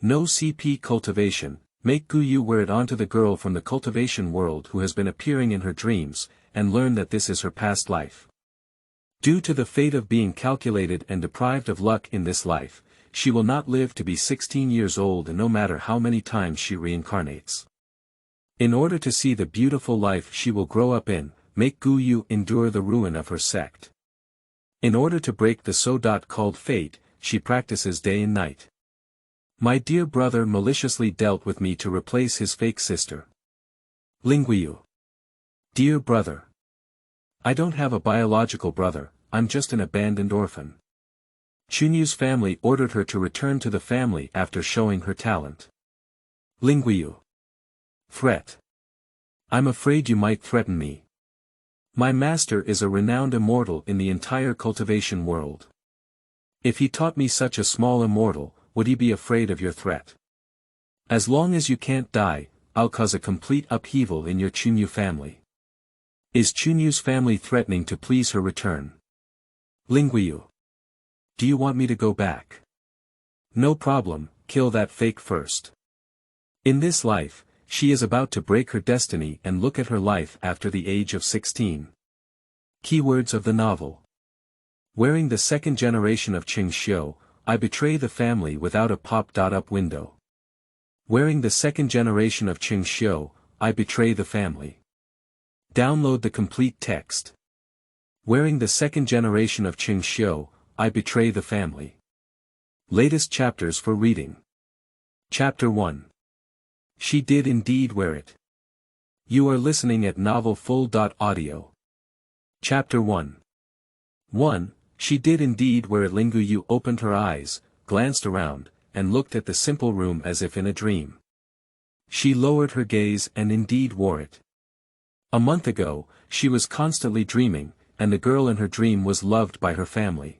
No CP cultivation, make Gu Yue wear it onto the girl from the cultivation world who has been appearing in her dreams, and learn that this is her past life. Due to the fate of being calculated and deprived of luck in this life, she will not live to be 16 years old no matter how many times she reincarnates. In order to see the beautiful life she will grow up in, make Gu Yue endure the ruin of her sect. In order to break the so-called fate, she practices day and night. My dear brother maliciously dealt with me to replace his fake sister. Gu. Dear brother. I don't have a biological brother, I'm just an abandoned orphan. Qingyun's family ordered her to return to the family after showing her talent. Gu. Threat. I'm afraid you might threaten me. My master is a renowned immortal in the entire cultivation world. If he taught me such a small immortal, would he be afraid of your threat? As long as you can't die, I'll cause a complete upheaval in your Qingyun family. Is Qingyun's family threatening to please her return? Gu. Do you want me to go back? No problem, kill that fake first. In this life, she is about to break her destiny and look at her life after the age of 16. Keywords of the novel. Wearing the second generation of Qingyun, I betray the family without a pop-up window. Wearing the second generation of Qingyun, I betray the family. Download the complete text. Wearing the second generation of Qingyun, I betray the family. Latest chapters for reading. Chapter 1. She did indeed wear it. You are listening at Novel Full.audio. Chapter 1. 1. She did indeed wear it. Gu Yue opened her eyes, glanced around, and looked at the simple room as if in a dream. She lowered her gaze and indeed wore it. A month ago, she was constantly dreaming, and the girl in her dream was loved by her family.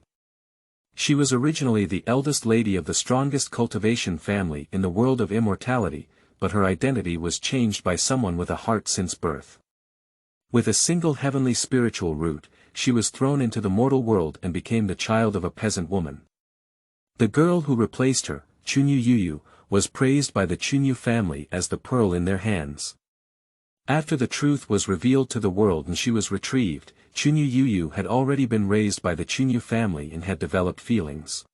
She was originally the eldest lady of the strongest cultivation family in the world of immortality, but her identity was changed by someone with a heart since birth. With a single heavenly spiritual root, she was thrown into the mortal world and became the child of a peasant woman. The girl who replaced her, Qingyun, was praised by the Qingyun family as the pearl in their hands. After the truth was revealed to the world and she was retrieved, Qingyun had already been raised by the Qingyun family and had developed feelings.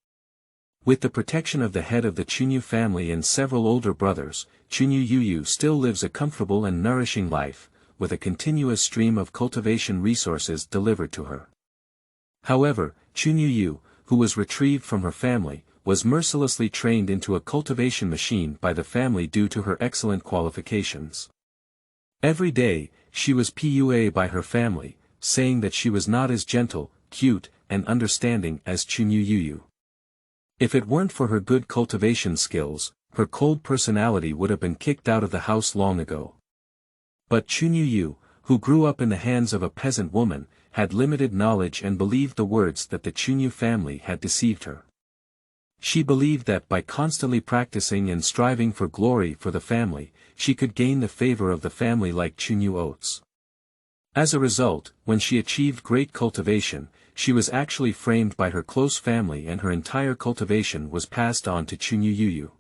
With the protection of the head of the Qingyun family and several older brothers, Qingyun still lives a comfortable and nourishing life, with a continuous stream of cultivation resources delivered to her. However, Qingyun, who was retrieved from her family, was mercilessly trained into a cultivation machine by the family due to her excellent qualifications. Every day, she was PUA by her family, saying that she was not as gentle, cute, and understanding as Qingyun. If it weren't for her good cultivation skills, her cold personality would have been kicked out of the house long ago. But Qingyun, who grew up in the hands of a peasant woman, had limited knowledge and believed the words that the Qingyun family had deceived her. She believed that by constantly practicing and striving for glory for the family, she could gain the favor of the family like Qingyun oats. As a result, when she achieved great cultivation, she was actually framed by her close family and her entire cultivation was passed on to Qingyun.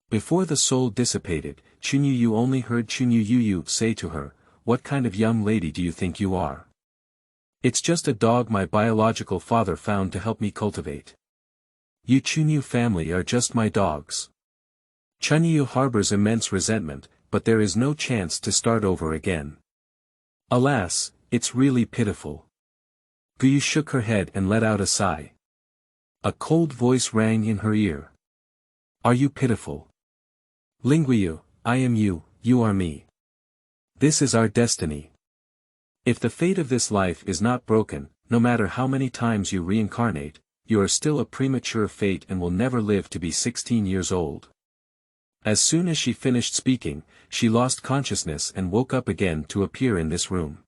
Before the soul dissipated, Qingyun only heard Qingyun say to her, "What kind of young lady do you think you are? It's just a dog my biological father found to help me cultivate. You Qingyun family are just my dogs." Qingyun harbors immense resentment, but there is no chance to start over again. Alas, it's really pitiful. Gu Yue shook her head and let out a sigh. A cold voice rang in her ear. Are you pitiful? Gu, I am you, you are me. This is our destiny. If the fate of this life is not broken, no matter how many times you reincarnate, you are still a premature fate and will never live to be 16 years old. As soon as she finished speaking, she lost consciousness and woke up again to appear in this room.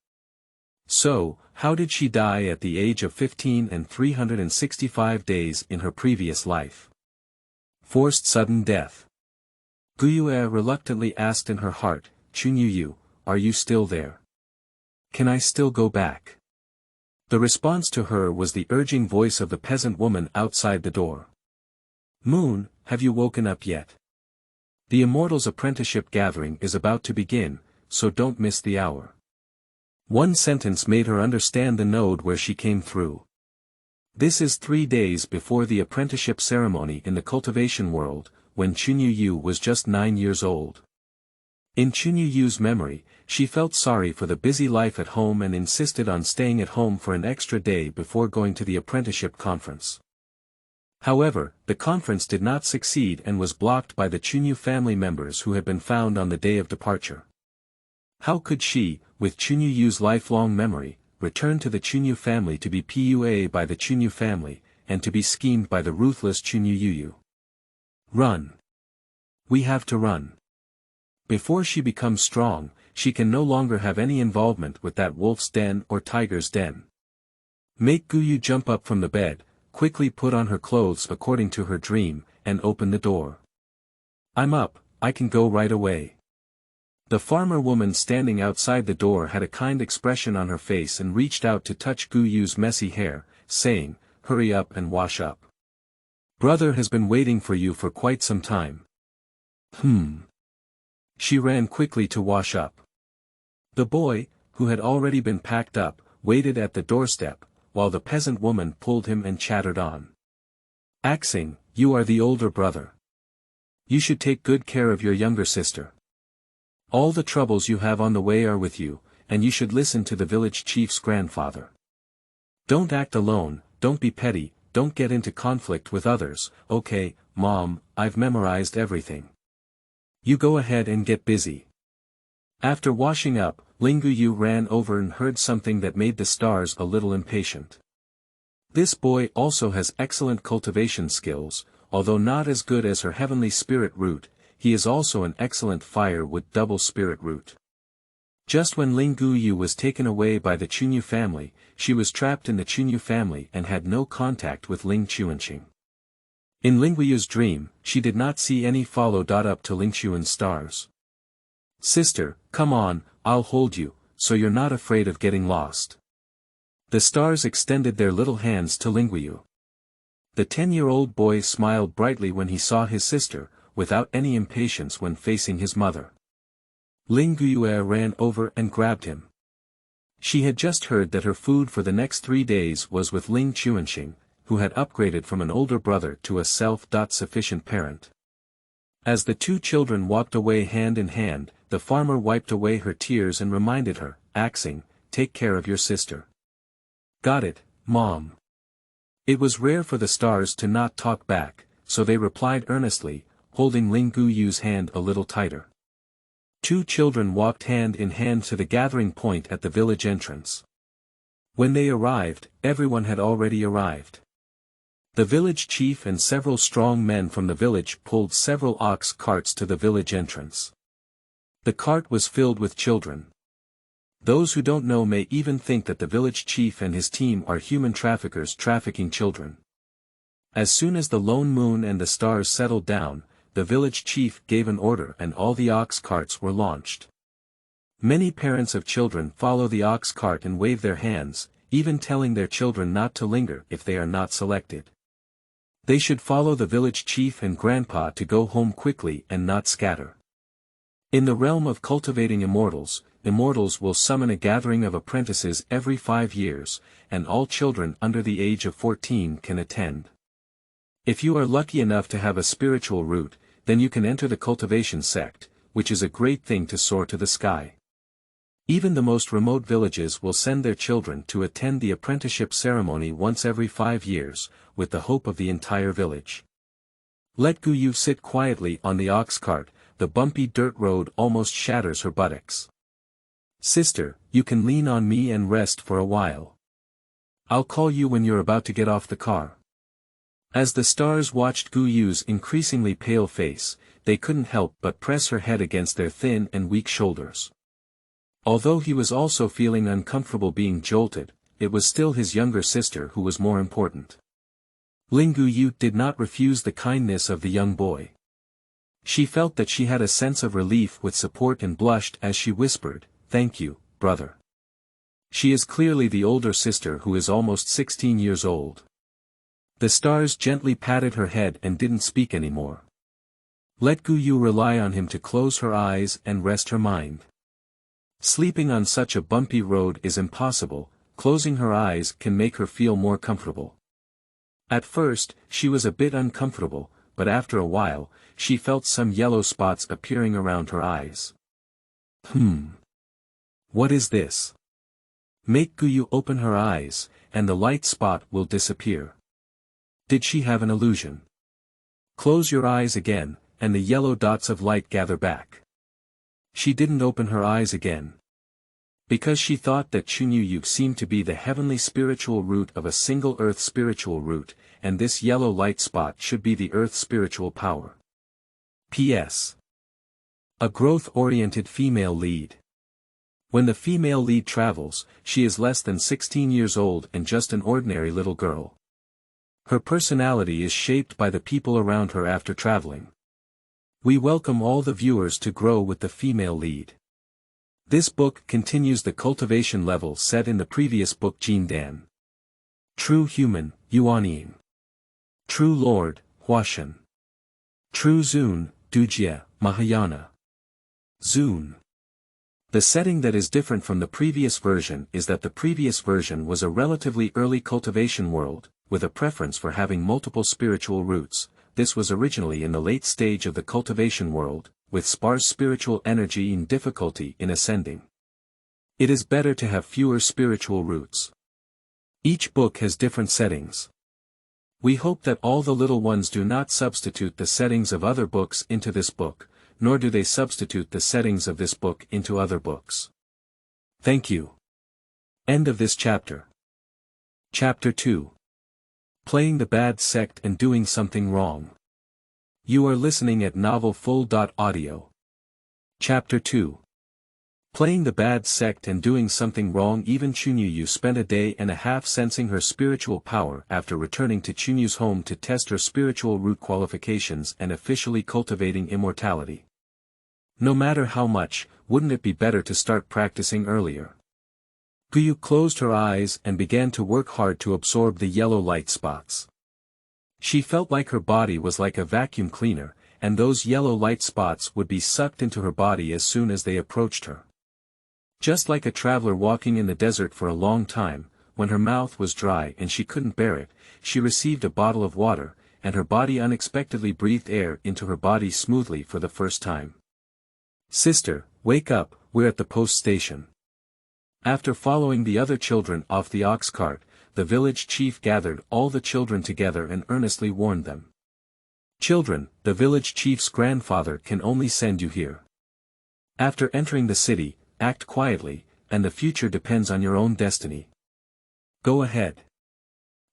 So, how did she die at the age of 15 and 365 days in her previous life? Forced sudden death. Gu Yue reluctantly asked in her heart, Qingyun, are you still there? Can I still go back? The response to her was the urging voice of the peasant woman outside the door. Moon, have you woken up yet? The Immortals apprenticeship gathering is about to begin, so don't miss the hour. One sentence made her understand the node where she came through. This is 3 days before the apprenticeship ceremony in the cultivation world, when Qingyun was just 9 years old. In Qingyun's memory, she felt sorry for the busy life at home and insisted on staying at home for an extra day before going to the apprenticeship conference. However, the conference did not succeed and was blocked by the Qingyun family members who had been found on the day of departure. How could she, with Qingyun's lifelong memory, return to the Qingyun family to be PUA by the Qingyun family, and to be schemed by the ruthless Qingyun? Run. We have to run. Before she becomes strong, she can no longer have any involvement with that wolf's den or tiger's den. Make Gu Yue jump up from the bed, quickly put on her clothes according to her dream, and open the door. I'm up, I can go right away. The farmer woman standing outside the door had a kind expression on her face and reached out to touch Gu Yue's messy hair, saying, "Hurry up and wash up. Brother has been waiting for you for quite some time." She ran quickly to wash up. The boy, who had already been packed up, waited at the doorstep, while the peasant woman pulled him and chattered on. "Axing, you are the older brother. You should take good care of your younger sister. All the troubles you have on the way are with you, and you should listen to the village chief's grandfather. Don't act alone, don't be petty, don't get into conflict with others." "Okay, Mom, I've memorized everything. You go ahead and get busy." After washing up, Gu Yue ran over and heard something that made the stars a little impatient. This boy also has excellent cultivation skills, although not as good as her heavenly spirit root. He is also an excellent fire with double spirit root. Just when Gu Yue was taken away by the Qingyun family, she was trapped in the Qingyun family and had no contact with Ling Chuanqing. In Gu Yue's dream, she did not see any follow-up to Ling Chuan's stars. "Sister, come on, I'll hold you, so you're not afraid of getting lost." The stars extended their little hands to Gu Yue. The 10-year-old boy smiled brightly when he saw his sister, without any impatience when facing his mother. Gu Yue ran over and grabbed him. She had just heard that her food for the next 3 days was with Ling Chuanqing, who had upgraded from an older brother to a self-sufficient parent. As the two children walked away hand in hand, the farmer wiped away her tears and reminded her, "Axing, take care of your sister." "Got it, Mom." It was rare for the stars to not talk back, so they replied earnestly, holding Gu Yue's hand a little tighter. Two children walked hand in hand to the gathering point at the village entrance. When they arrived, everyone had already arrived. The village chief and several strong men from the village pulled several ox carts to the village entrance. The cart was filled with children. Those who don't know may even think that the village chief and his team are human traffickers trafficking children. As soon as the lone moon and the stars settled down, the village chief gave an order and all the ox carts were launched. Many parents of children follow the ox cart and wave their hands, even telling their children not to linger if they are not selected. They should follow the village chief and grandpa to go home quickly and not scatter. In the realm of cultivating immortals, immortals will summon a gathering of apprentices every 5 years, and all children under the age of 14 can attend. If you are lucky enough to have a spiritual root, then you can enter the Cultivation sect, which is a great thing to soar to the sky. Even the most remote villages will send their children to attend the apprenticeship ceremony once every 5 years, with the hope of the entire village. Let Gu Yue sit quietly on the ox cart, the bumpy dirt road almost shatters her buttocks. "Sister, you can lean on me and rest for a while. I'll call you when you're about to get off the car." As the stars watched Gu Yue's increasingly pale face, they couldn't help but press her head against their thin and weak shoulders. Although he was also feeling uncomfortable being jolted, it was still his younger sister who was more important. Gu Yue did not refuse the kindness of the young boy. She felt that she had a sense of relief with support and blushed as she whispered, "Thank you, brother." She is clearly the older sister who is almost 16 years old. The stars gently patted her head and didn't speak anymore. Let Gu Yue rely on him to close her eyes and rest her mind. Sleeping on such a bumpy road is impossible, closing her eyes can make her feel more comfortable. At first, she was a bit uncomfortable, but after a while, she felt some yellow spots appearing around her eyes. What is this? Make Gu Yue open her eyes, and the light spot will disappear. Did she have an illusion? Close your eyes again, and the yellow dots of light gather back. She didn't open her eyes again. Because she thought that Qingyun seemed to be the heavenly spiritual root of a single earth spiritual root, and this yellow light spot should be the earth spiritual power. P.S. A growth-oriented female lead. When the female lead travels, she is less than 16 years old and just an ordinary little girl. Her personality is shaped by the people around her after traveling. We welcome all the viewers to grow with the female lead. This book continues the cultivation level set in the previous book Jindan. True Human, Yuanying. True Lord, Huashan. True Zun, Dujie, Mahayana. Zun. The setting that is different from the previous version is that the previous version was a relatively early cultivation world, with a preference for having multiple spiritual roots. This was originally in the late stage of the cultivation world, with sparse spiritual energy and difficulty in ascending. It is better to have fewer spiritual roots. Each book has different settings. We hope that all the little ones do not substitute the settings of other books into this book, nor do they substitute the settings of this book into other books. Thank you. End of this chapter. Chapter 2. Playing the bad sect and doing something wrong. You are listening at novelfull.audio. Chapter 2. Playing the bad sect and doing something wrong. Even Qingyun spent a day and a half sensing her spiritual power after returning to Qingyun's home to test her spiritual root qualifications and officially cultivating immortality. No matter how much, wouldn't it be better to start practicing earlier? Gu Yue closed her eyes and began to work hard to absorb the yellow light spots. She felt like her body was like a vacuum cleaner, and those yellow light spots would be sucked into her body as soon as they approached her. Just like a traveler walking in the desert for a long time, when her mouth was dry and she couldn't bear it, she received a bottle of water, and her body unexpectedly breathed air into her body smoothly for the first time. Sister, wake up, we're at the post station. After following the other children off the ox cart, the village chief gathered all the children together and earnestly warned them. Children, the village chief's grandfather can only send you here. After entering the city, act quietly, and the future depends on your own destiny. Go ahead.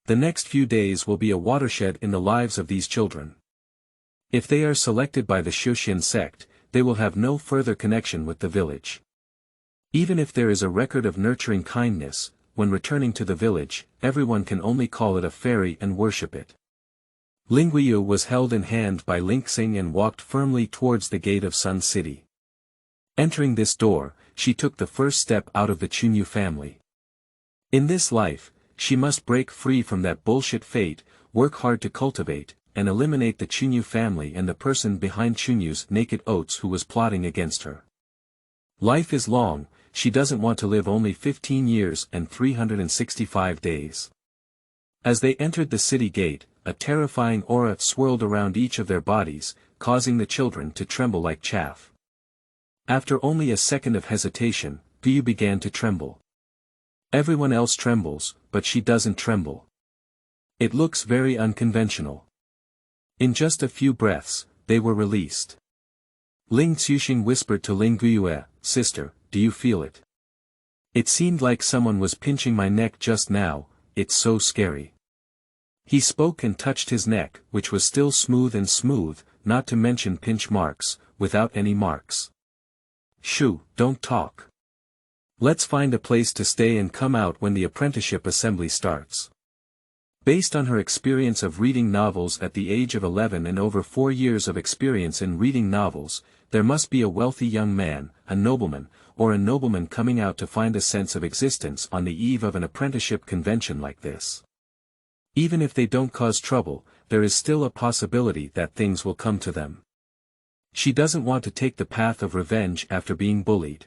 The next few days will be a watershed in the lives of these children. If they are selected by the Fu Sect, they will have no further connection with the village. Even if there is a record of nurturing kindness, when returning to the village, everyone can only call it a fairy and worship it. Ling Gu Yue was held in hand by Ling Xing and walked firmly towards the gate of Sun City. Entering this door, she took the first step out of the Qingyun family. In this life, she must break free from that bullshit fate, work hard to cultivate, and eliminate the Qingyun family and the person behind Qingyun's naked oats who was plotting against her. Life is long, she doesn't want to live only 15 years and 365 days. As they entered the city gate, a terrifying aura swirled around each of their bodies, causing the children to tremble like chaff. After only a second of hesitation, Gu Yue began to tremble. Everyone else trembles, but she doesn't tremble. It looks very unconventional. In just a few breaths, they were released. Ling Xuxing whispered to Ling Gu Yue, "Sister, do you feel it? It seemed like someone was pinching my neck just now, it's so scary." He spoke and touched his neck, which was still smooth, not to mention pinch marks, without any marks. "Shoo, don't talk. Let's find a place to stay and come out when the apprenticeship assembly starts." Based on her experience of reading novels at the age of 11 and over 4 years of experience in reading novels, there must be a wealthy young man, a nobleman coming out to find a sense of existence on the eve of an apprenticeship convention like this. Even if they don't cause trouble, there is still a possibility that things will come to them. She doesn't want to take the path of revenge after being bullied.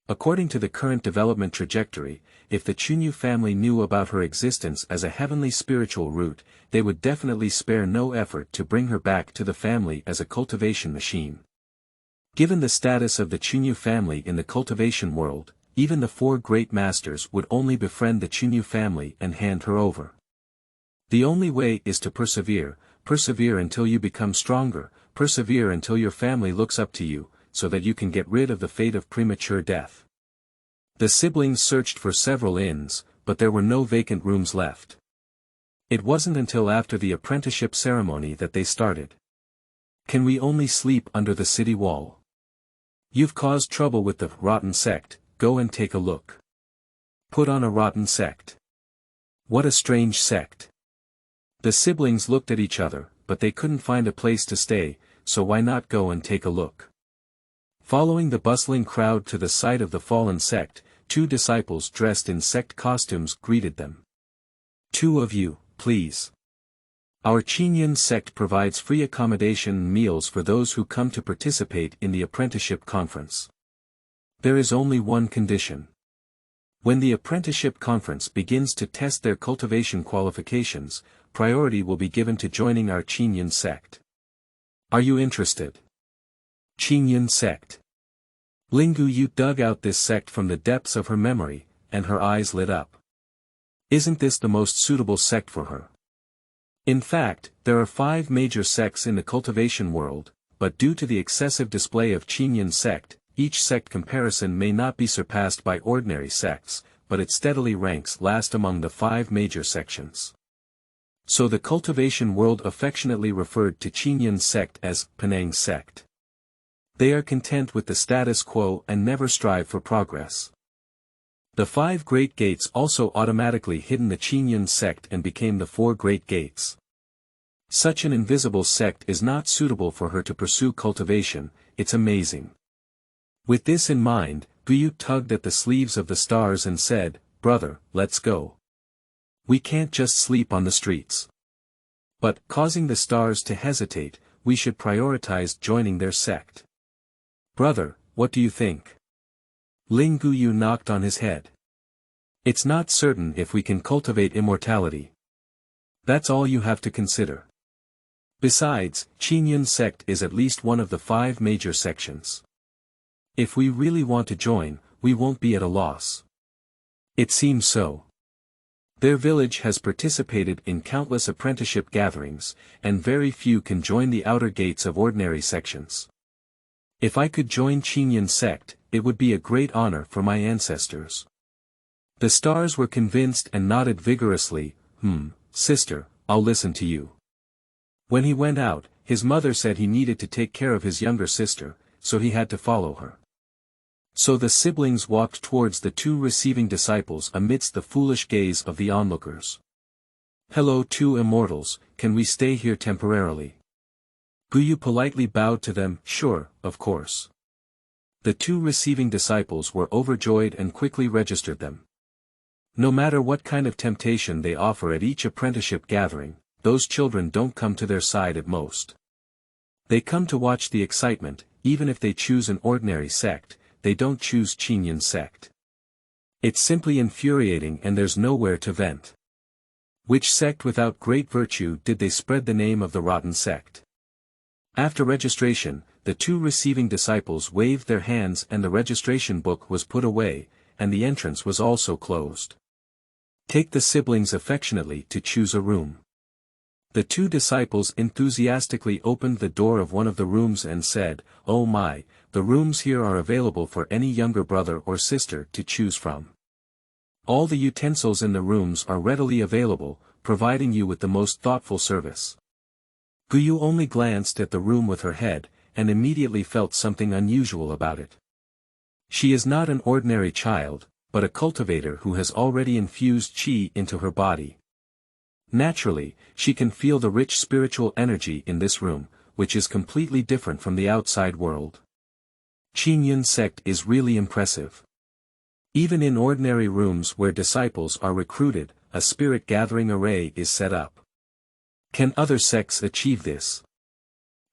According to the current development trajectory, if the Qingyun family knew about her existence as a heavenly spiritual root, they would definitely spare no effort to bring her back to the family as a cultivation machine. Given the status of the Qingyun family in the cultivation world, even the four great masters would only befriend the Qingyun family and hand her over. The only way is to persevere until you become stronger, persevere until your family looks up to you, so that you can get rid of the fate of premature death. The siblings searched for several inns, but there were no vacant rooms left. It wasn't until after the apprenticeship ceremony that they started. Can we only sleep under the city wall? You've caused trouble with the rotten sect, go and take a look. Put on a rotten sect. What a strange sect. The siblings looked at each other, but they couldn't find a place to stay, so why not go and take a look? Following the bustling crowd to the site of the fallen sect, two disciples dressed in sect costumes greeted them. Two of you, please. Our Qingyun sect provides free accommodation and meals for those who come to participate in the apprenticeship conference. There is only one condition. When the apprenticeship conference begins to test their cultivation qualifications, priority will be given to joining our Qingyun sect. Are you interested? Qingyun sect. Gu Yue dug out this sect from the depths of her memory, and her eyes lit up. Isn't this the most suitable sect for her? In fact, there are 5 major sects in the cultivation world, but due to the excessive display of Qingyun sect, each sect comparison may not be surpassed by ordinary sects, but it steadily ranks last among the 5 major sections. So the cultivation world affectionately referred to Qingyun sect as Penang sect. They are content with the status quo and never strive for progress. The 5 great gates also automatically hidden the Qingyun sect and became the 4 great gates. Such an invisible sect is not suitable for her to pursue cultivation, it's amazing. With this in mind, Gu Yue tugged at the sleeves of the stars and said, "Brother, let's go. We can't just sleep on the streets." But, causing the stars to hesitate, we should prioritize joining their sect. Brother, what do you think? Gu Yue knocked on his head. It's not certain if we can cultivate immortality. That's all you have to consider. Besides, Qingyun sect is at least one of the 5 major sections. If we really want to join, we won't be at a loss. It seems so. Their village has participated in countless apprenticeship gatherings, and very few can join the outer gates of ordinary sections. If I could join Qingyun sect, it would be a great honor for my ancestors. The stars were convinced and nodded vigorously. Sister, I'll listen to you. When he went out, his mother said he needed to take care of his younger sister, so he had to follow her. So the siblings walked towards the 2 receiving disciples amidst the foolish gaze of the onlookers. Hello 2 immortals, can we stay here temporarily? Gu Yue politely bowed to them. Sure, of course. The 2 receiving disciples were overjoyed and quickly registered them. No matter what kind of temptation they offer at each apprenticeship gathering, those children don't come to their side at most. They come to watch the excitement. Even if they choose an ordinary sect, they don't choose Qingyun sect. It's simply infuriating and there's nowhere to vent. Which sect without great virtue did they spread the name of the rotten sect? After registration, the 2 receiving disciples waved their hands and the registration book was put away, and the entrance was also closed. Take the siblings affectionately to choose a room. The 2 disciples enthusiastically opened the door of one of the rooms and said, "Oh my, the rooms here are available for any younger brother or sister to choose from. All the utensils in the rooms are readily available, providing you with the most thoughtful service." Gu Yue only glanced at the room with her head, and immediately felt something unusual about it. She is not an ordinary child, but a cultivator who has already infused qi into her body. Naturally, she can feel the rich spiritual energy in this room, which is completely different from the outside world. Qingyun sect is really impressive. Even in ordinary rooms where disciples are recruited, a spirit gathering array is set up. Can other sects achieve this?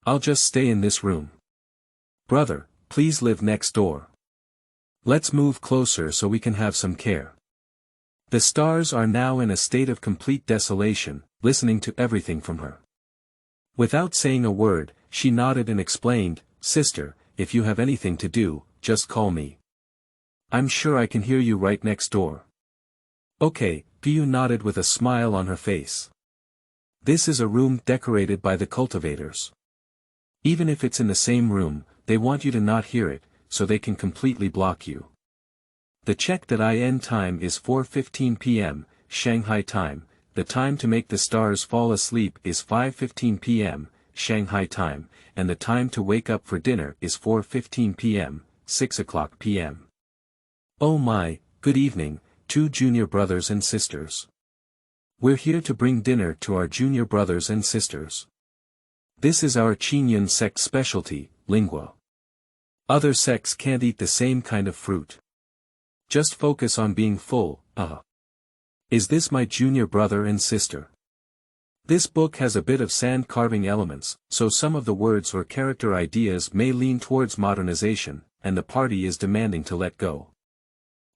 I'll just stay in this room. Brother, please live next door. Let's move closer so we can have some care. The stars are now in a state of complete desolation, listening to everything from her. Without saying a word, she nodded and explained, Sister, if you have anything to do, just call me. I'm sure I can hear you right next door. Okay, Gu Yue nodded with a smile on her face. This is a room decorated by the cultivators. Even if it's in the same room, they want you to not hear it, so they can completely block you. The check that IN time is 4:15 p.m., Shanghai time, the time to make the stars fall asleep is 5:15 p.m., Shanghai time, and the time to wake up for dinner is 4:15 p.m., 6 o'clock p.m. Oh my, good evening, two junior brothers and sisters. We're here to bring dinner to our junior brothers and sisters. This is our Qingyun sect specialty, lingua. Other sects can't eat the same kind of fruit. Just focus on being full, Is this my junior brother and sister? This book has a bit of sand carving elements, so some of the words or character ideas may lean towards modernization, and the party is demanding to let go.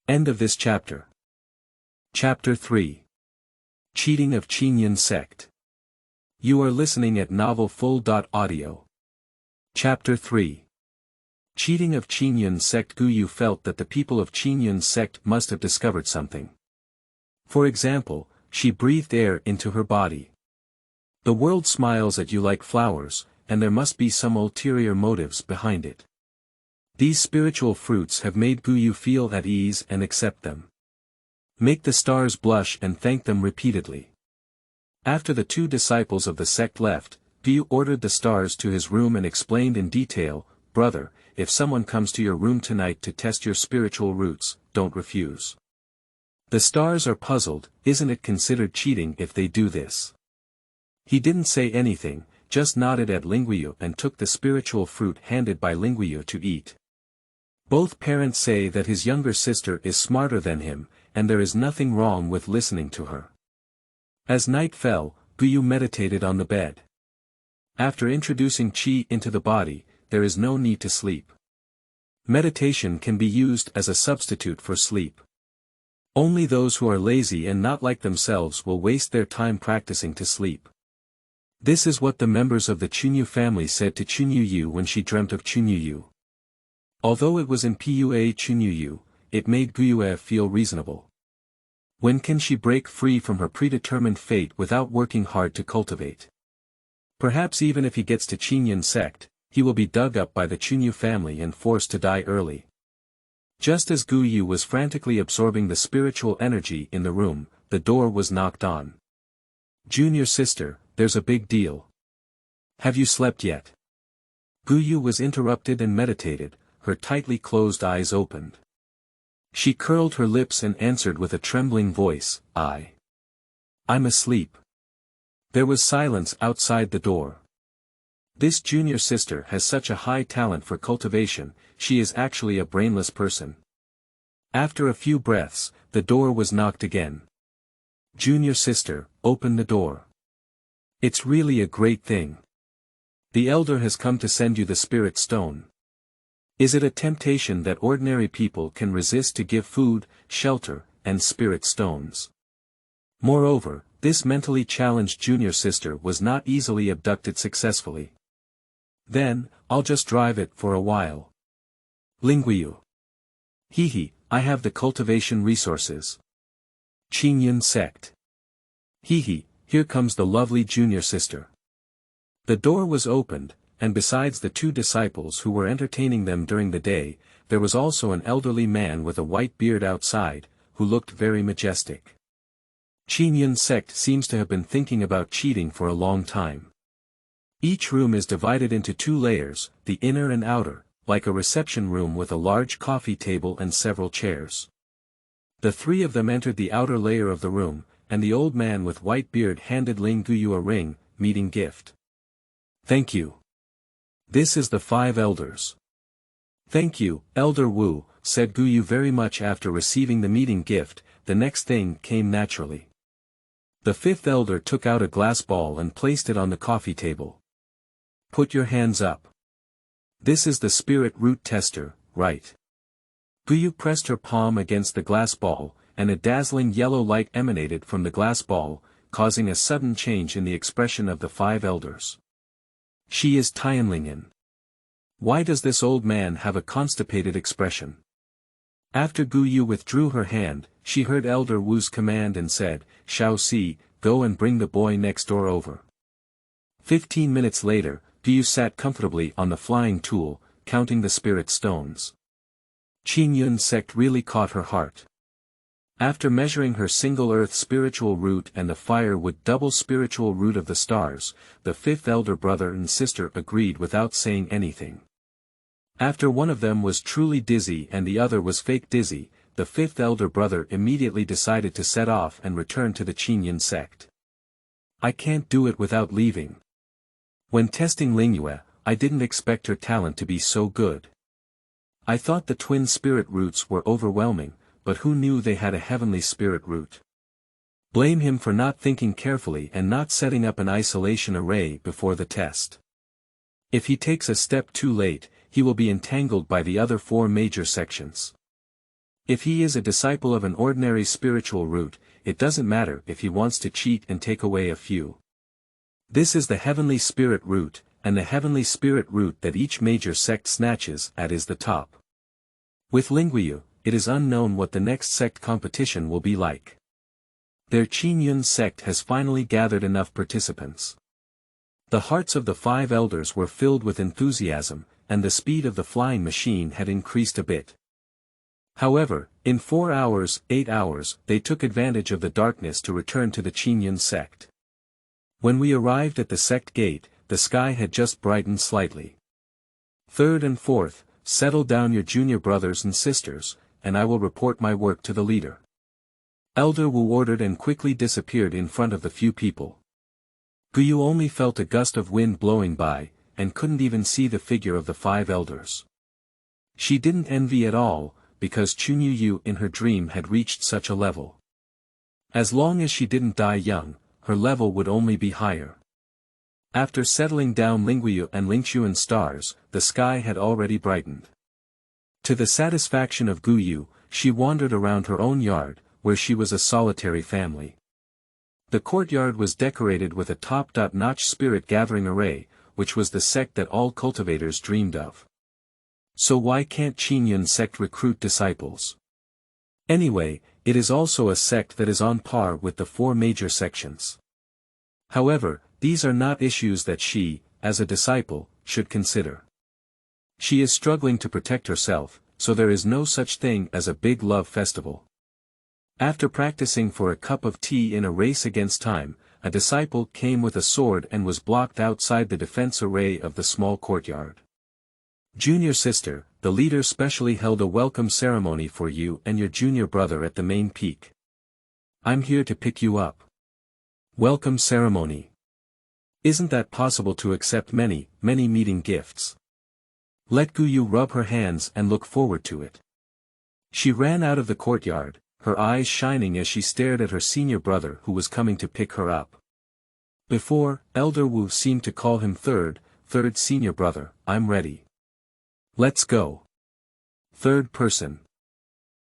End of this chapter. Chapter 3. Cheating of Qingyun Sect. You are listening at novelfull.audio. Chapter 3. Cheating of Qingyun Sect. Gu Yue felt that the people of Qingyun Sect must have discovered something. For example, she breathed air into her body. The world smiles at you like flowers, and there must be some ulterior motives behind it. These spiritual fruits have made Gu Yue feel at ease and accept them. Make the stars blush and thank them repeatedly. After the two disciples of the sect left, Gu Yue ordered the stars to his room and explained in detail, Brother, if someone comes to your room tonight to test your spiritual roots, don't refuse. The stars are puzzled, isn't it considered cheating if they do this? He didn't say anything, just nodded at Gu Yue and took the spiritual fruit handed by Gu Yue to eat. Both parents say that his younger sister is smarter than him, and there is nothing wrong with listening to her. As night fell, Gu Yue meditated on the bed. After introducing qi into the body, there is no need to sleep. Meditation can be used as a substitute for sleep. Only those who are lazy and not like themselves will waste their time practicing to sleep. This is what the members of the Qingyun family said to Qingyun when she dreamt of Qingyun. Although it was in Pua Qingyun, it made Gu Yue feel reasonable. When can she break free from her predetermined fate without working hard to cultivate? Perhaps even if he gets to Qingyun sect, he will be dug up by the Qingyun family and forced to die early. Just as Gu Yue was frantically absorbing the spiritual energy in the room, the door was knocked on. Junior sister, there's a big deal. Have you slept yet? Gu Yue was interrupted and meditated, her tightly closed eyes opened. She curled her lips and answered with a trembling voice, I'm asleep. There was silence outside the door. This junior sister has such a high talent for cultivation, she is actually a brainless person. After a few breaths, the door was knocked again. Junior sister, open the door. It's really a great thing. The elder has come to send you the spirit stone. Is it a temptation that ordinary people can resist to give food, shelter, and spirit stones? Moreover, this mentally challenged junior sister was not easily abducted successfully. Then, I'll just drive it for a while. Gu Yue. Hehe, I have the cultivation resources. Qingyun sect. Hehe, here comes the lovely junior sister. The door was opened, and besides the two disciples who were entertaining them during the day, there was also an elderly man with a white beard outside, who looked very majestic. Qingyun sect seems to have been thinking about cheating for a long time. Each room is divided into two layers, the inner and outer, like a reception room with a large coffee table and several chairs. The three of them entered the outer layer of the room, and the old man with white beard handed Gu Yue a ring, meeting gift. Thank you. This is the 5 elders. Thank you, Elder Wu, said Gu Yue very much after receiving the meeting gift. The next thing came naturally. The fifth elder took out a glass ball and placed it on the coffee table. Put your hands up. This is the spirit root tester, right? Gu Yue pressed her palm against the glass ball, and a dazzling yellow light emanated from the glass ball, causing a sudden change in the expression of the five elders. She is Tianlingyan. Why does this old man have a constipated expression? After Gu Yue withdrew her hand, she heard Elder Wu's command and said, Xiaoxi, go and bring the boy next door over. 15 minutes later, Gu Yue sat comfortably on the flying tool, counting the spirit stones. Qingyun sect really caught her heart. After measuring her single earth spiritual root and the firewood double spiritual root of the stars, the fifth elder brother and sister agreed without saying anything. After one of them was truly dizzy and the other was fake dizzy, the fifth elder brother immediately decided to set off and return to the Qingyun sect. I can't do it without leaving. When testing Ling Yue, I didn't expect her talent to be so good. I thought the twin spirit roots were overwhelming, but who knew they had a heavenly spirit root? Blame him for not thinking carefully and not setting up an isolation array before the test. If he takes a step too late, he will be entangled by the other four major sections. If he is a disciple of an ordinary spiritual root, it doesn't matter if he wants to cheat and take away a few. This is the heavenly spirit root, and the heavenly spirit root that each major sect snatches at is the top. With Ling Yue, it is unknown what the next sect competition will be like. Their Qingyun sect has finally gathered enough participants. The hearts of the five elders were filled with enthusiasm, and the speed of the flying machine had increased a bit. However, in 4 hours, 8 hours, they took advantage of the darkness to return to the Qingyun sect. When we arrived at the sect gate, the sky had just brightened slightly. Third and fourth, settle down your junior brothers and sisters, and I will report my work to the leader. Elder Wu ordered and quickly disappeared in front of the few people. Gu Yue only felt a gust of wind blowing by, and couldn't even see the figure of the five elders. She didn't envy at all, because Qingyun in her dream had reached such a level. As long as she didn't die young, her level would only be higher. After settling down Ling Yue and Lingxuan stars, the sky had already brightened. To the satisfaction of Gu Yue, she wandered around her own yard, where she was a solitary family. The courtyard was decorated with a top-notch spirit gathering array, which was the sect that all cultivators dreamed of. So why can't Qingyun sect recruit disciples? Anyway, it is also a sect that is on par with the four major sections. However, these are not issues that she, as a disciple, should consider. She is struggling to protect herself, so there is no such thing as a big love festival. After practicing for a cup of tea in a race against time, a disciple came with a sword and was blocked outside the defense array of the small courtyard. Junior sister, the leader specially held a welcome ceremony for you and your junior brother at the main peak. I'm here to pick you up. Welcome ceremony. Isn't that possible to accept many meeting gifts? Let Gu Yue rub her hands and look forward to it. She ran out of the courtyard, her eyes shining as she stared at her senior brother who was coming to pick her up. Before, Elder Wu seemed to call him third senior brother, I'm ready. Let's go. Third person.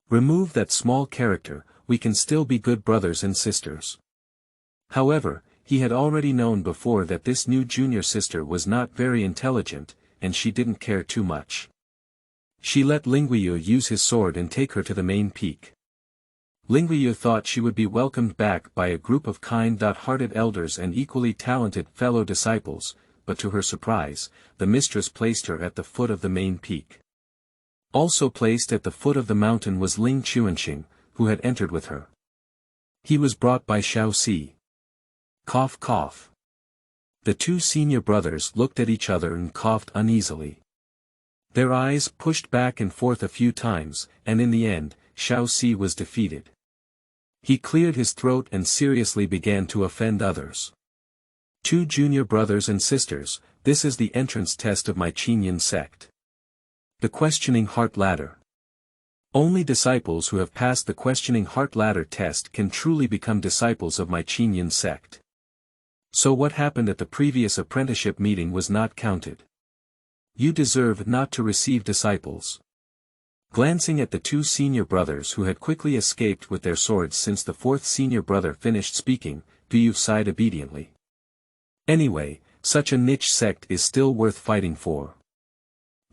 Remove that small character, we can still be good brothers and sisters. However, he had already known before that this new junior sister was not very intelligent, and she didn't care too much. She let Ling Yue use his sword and take her to the main peak. Ling Yue thought she would be welcomed back by a group of kind-hearted elders and equally talented fellow disciples, but to her surprise, the mistress placed her at the foot of the main peak. Also placed at the foot of the mountain was Ling Chuanxing, who had entered with her. He was brought by Xiaoxi. Cough cough. The two senior brothers looked at each other and coughed uneasily. Their eyes pushed back and forth a few times, and in the end, Xiaoxi was defeated. He cleared his throat and seriously began to offend others. Two junior brothers and sisters, this is the entrance test of my Qingyun sect. The questioning heart ladder. Only disciples who have passed the questioning heart ladder test can truly become disciples of my Qingyun sect. So what happened at the previous apprenticeship meeting was not counted. You deserve not to receive disciples. Glancing at the two senior brothers who had quickly escaped with their swords since the fourth senior brother finished speaking, Gu Yue sighed obediently. Anyway, such a niche sect is still worth fighting for.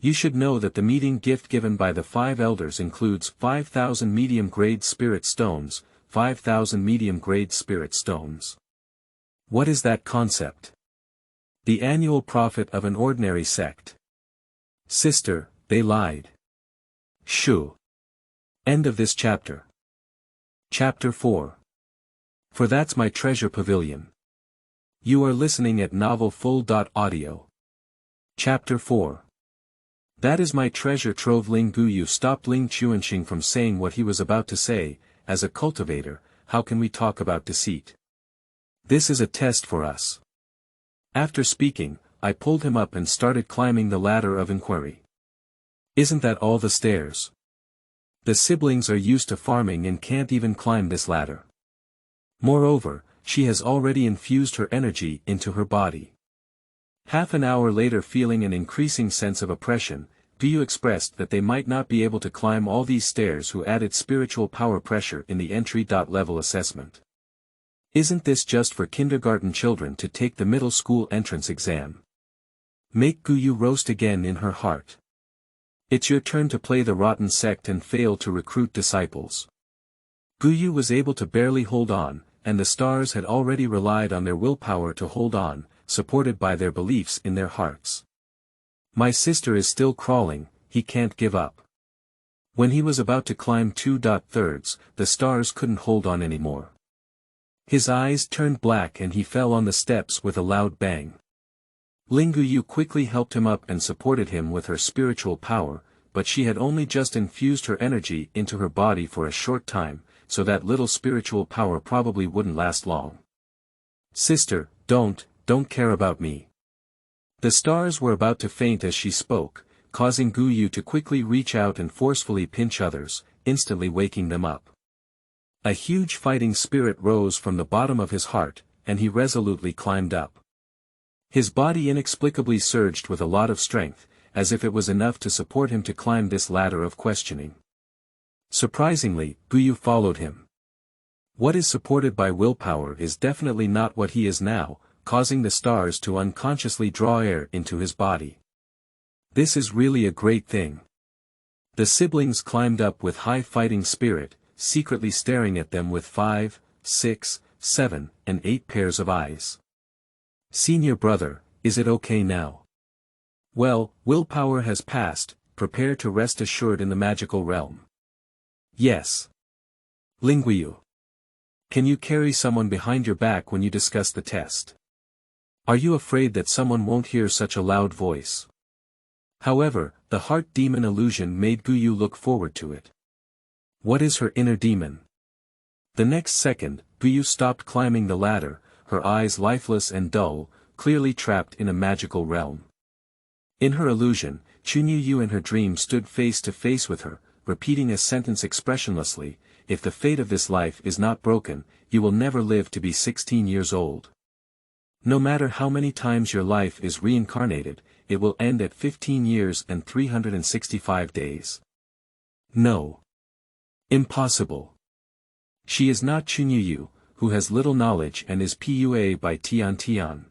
You should know that the meeting gift given by the 5 elders includes 5,000 medium-grade spirit stones, 5,000 medium-grade spirit stones. What is that concept? The annual profit of an ordinary sect. Sister, they lied. Shoo. End of this chapter. Chapter 4. For that's my treasure pavilion. You are listening at novelfull.audio. Chapter 4. That is my treasure trove. Gu Yue stopped Ling Chuanxing from saying what he was about to say. As a cultivator, how can we talk about deceit? This is a test for us. After speaking, I pulled him up and started climbing the ladder of inquiry. Isn't that all the stairs? The siblings are used to farming and can't even climb this ladder. Moreover, she has already infused her energy into her body. Half an hour later, feeling an increasing sense of oppression, Gu Yue expressed that they might not be able to climb all these stairs who added spiritual power pressure in the entry-level assessment. Isn't this just for kindergarten children to take the middle school entrance exam? Make Gu Yue roast again in her heart. It's your turn to play the rotten sect and fail to recruit disciples. Gu Yue was able to barely hold on, and the stars had already relied on their willpower to hold on, supported by their beliefs in their hearts. My sister is still crawling, he can't give up. When he was about to climb 2/3, the stars couldn't hold on anymore. His eyes turned black and he fell on the steps with a loud bang. Gu Yue quickly helped him up and supported him with her spiritual power, but she had only just infused her energy into her body for a short time, so that little spiritual power probably wouldn't last long. Sister, don't care about me. The stars were about to faint as she spoke, causing Gu Yue to quickly reach out and forcefully pinch others, instantly waking them up. A huge fighting spirit rose from the bottom of his heart, and he resolutely climbed up. His body inexplicably surged with a lot of strength, as if it was enough to support him to climb this ladder of questioning. Surprisingly, Gu Yue followed him. What is supported by willpower is definitely not what he is now, causing the stars to unconsciously draw air into his body. This is really a great thing. The siblings climbed up with high fighting spirit, secretly staring at them with 5, 6, 7, and 8 pairs of eyes. Senior brother, is it okay now? Well, willpower has passed, prepare to rest assured in the magical realm. Yes. Gu Yue. Can you carry someone behind your back when you discuss the test? Are you afraid that someone won't hear such a loud voice? However, the heart demon illusion made Gu Yue look forward to it. What is her inner demon? The next second, Gu Yue stopped climbing the ladder, her eyes lifeless and dull, clearly trapped in a magical realm. In her illusion, Qingyun in her dream stood face to face with her, repeating a sentence expressionlessly, if the fate of this life is not broken, you will never live to be 16 years old. No matter how many times your life is reincarnated, it will end at 15 years and 365 days. No. Impossible. She is not Qingyun, who has little knowledge and is PUA by Tian.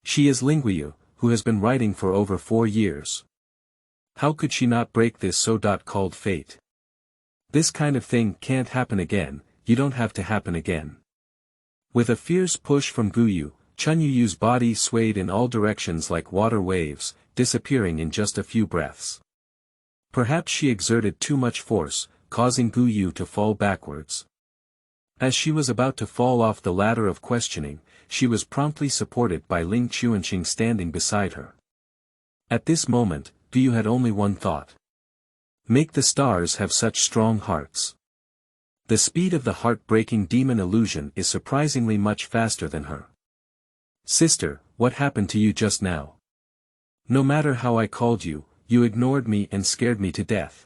She is Gu Yue, who has been writing for over 4 years. How could she not break this so-called fate? This kind of thing can't happen again, you don't have to happen again. With a fierce push from Gu Yue, Qingyun's body swayed in all directions like water waves, disappearing in just a few breaths. Perhaps she exerted too much force, causing Gu Yue to fall backwards. As she was about to fall off the ladder of questioning, she was promptly supported by Ling Chuanxing standing beside her. At this moment, Gu Yue had only one thought. Make the stars have such strong hearts. The speed of the heart-breaking demon illusion is surprisingly much faster than her. Sister, what happened to you just now? No matter how I called you, you ignored me and scared me to death.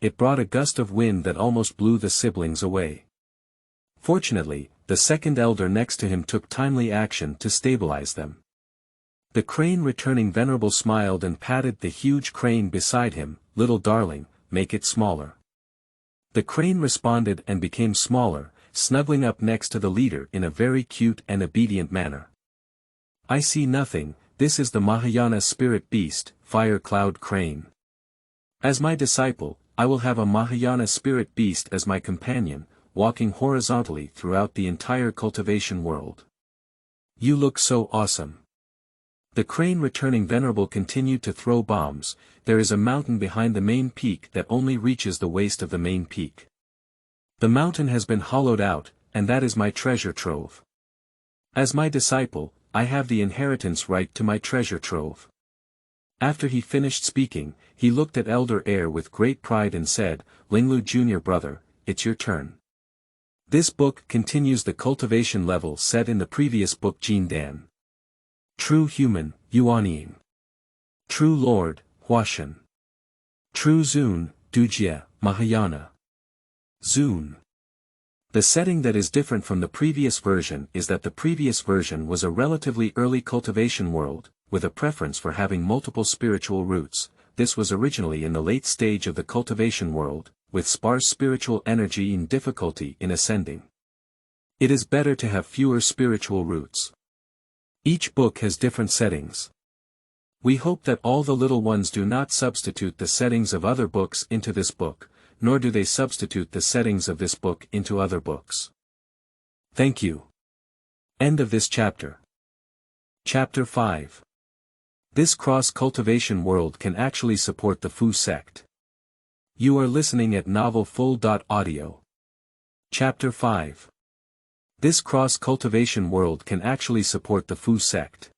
it brought a gust of wind that almost blew the siblings away. Fortunately, the second elder next to him took timely action to stabilize them. The crane returning venerable smiled and patted the huge crane beside him. "Little darling, make it smaller." The crane responded and became smaller, snuggling up next to the leader in a very cute and obedient manner. "I see nothing, this is the Mahayana spirit beast, fire cloud crane. As my disciple, I will have a Mahayana spirit beast as my companion, walking horizontally throughout the entire cultivation world. You look so awesome." The crane returning venerable continued to throw bombs. "There is a mountain behind the main peak that only reaches the waist of the main peak. The mountain has been hollowed out, and that is my treasure trove. As my disciple, I have the inheritance right to my treasure trove." After he finished speaking, he looked at Elder Air with great pride and said, "Linglu Jr. brother, it's your turn." This book continues the cultivation level set in the previous book Jin Dan. True Human, Yuanying. True Lord, Huashan. True Zun, Dujie, Mahayana. Zun. The setting that is different from the previous version is that the previous version was a relatively early cultivation world, with a preference for having multiple spiritual roots. This was originally in the late stage of the cultivation world, with sparse spiritual energy and difficulty in ascending. It is better to have fewer spiritual roots. Each book has different settings. We hope that all the little ones do not substitute the settings of other books into this book, nor do they substitute the settings of this book into other books. Thank you. End of this chapter. Chapter 5. This cross-cultivation world can actually support the Fu Sect. You are listening at novelfull.audio. Chapter 5. This cross-cultivation world can actually support the Fu Sect.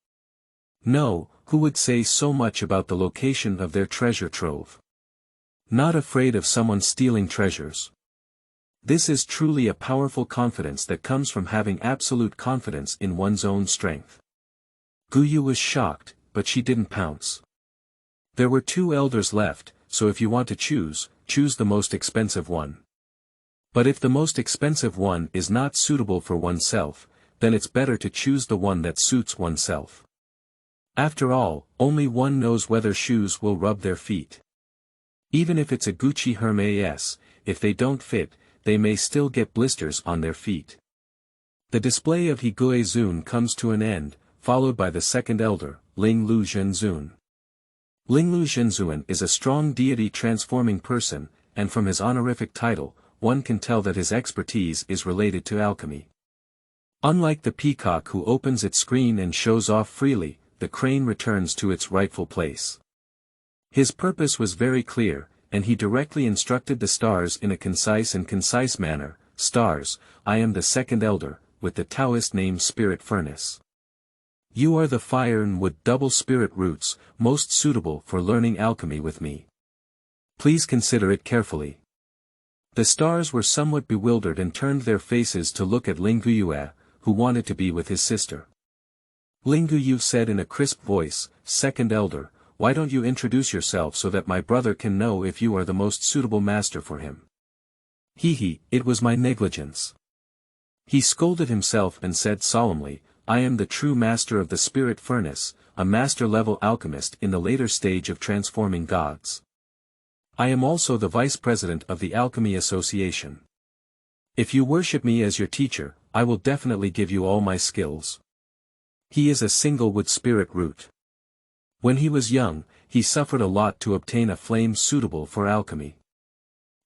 No, who would say so much about the location of their treasure trove? Not afraid of someone stealing treasures. This is truly a powerful confidence that comes from having absolute confidence in one's own strength. Gu Yue was shocked, but she didn't pounce. There were 2 elders left, so if you want to choose the most expensive one. But if the most expensive one is not suitable for oneself, then it's better to choose the one that suits oneself. After all, only one knows whether shoes will rub their feet. Even if it's a Gucci Hermes, if they don't fit, they may still get blisters on their feet. The display of Higue Zun comes to an end, followed by the second elder, Ling Lu Zhenzun. Ling Lu Zhenzun is a strong deity transforming person, and from his honorific title, one can tell that his expertise is related to alchemy. Unlike the peacock who opens its screen and shows off freely, the crane returns to its rightful place. His purpose was very clear, and he directly instructed the stars in a concise manner. "Stars, I am the second elder, with the Taoist name Spirit Furnace. You are the fire and wood double spirit roots, most suitable for learning alchemy with me. Please consider it carefully." The stars were somewhat bewildered and turned their faces to look at Gu Yue, who wanted to be with his sister. Gu Yue said in a crisp voice, "Second elder, why don't you introduce yourself so that my brother can know if you are the most suitable master for him?" It was my negligence." He scolded himself and said solemnly, "I am the true master of the spirit furnace, a master-level alchemist in the later stage of transforming gods. I am also the vice president of the Alchemy Association. If you worship me as your teacher, I will definitely give you all my skills." He is a single-wood spirit root. When he was young, he suffered a lot to obtain a flame suitable for alchemy.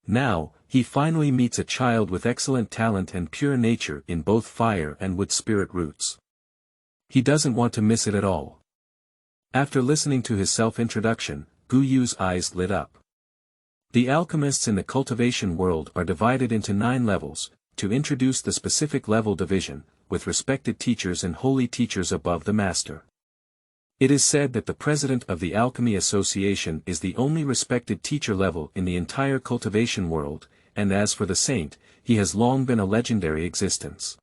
Now, he finally meets a child with excellent talent and pure nature in both fire and wood spirit roots. He doesn't want to miss it at all. After listening to his self-introduction, Gu Yue's eyes lit up. The alchemists in the cultivation world are divided into 9 levels, to introduce the specific level division, with respected teachers and holy teachers above the master. It is said that the president of the Alchemy Association is the only respected teacher level in the entire cultivation world, and as for the saint, he has long been a legendary existence.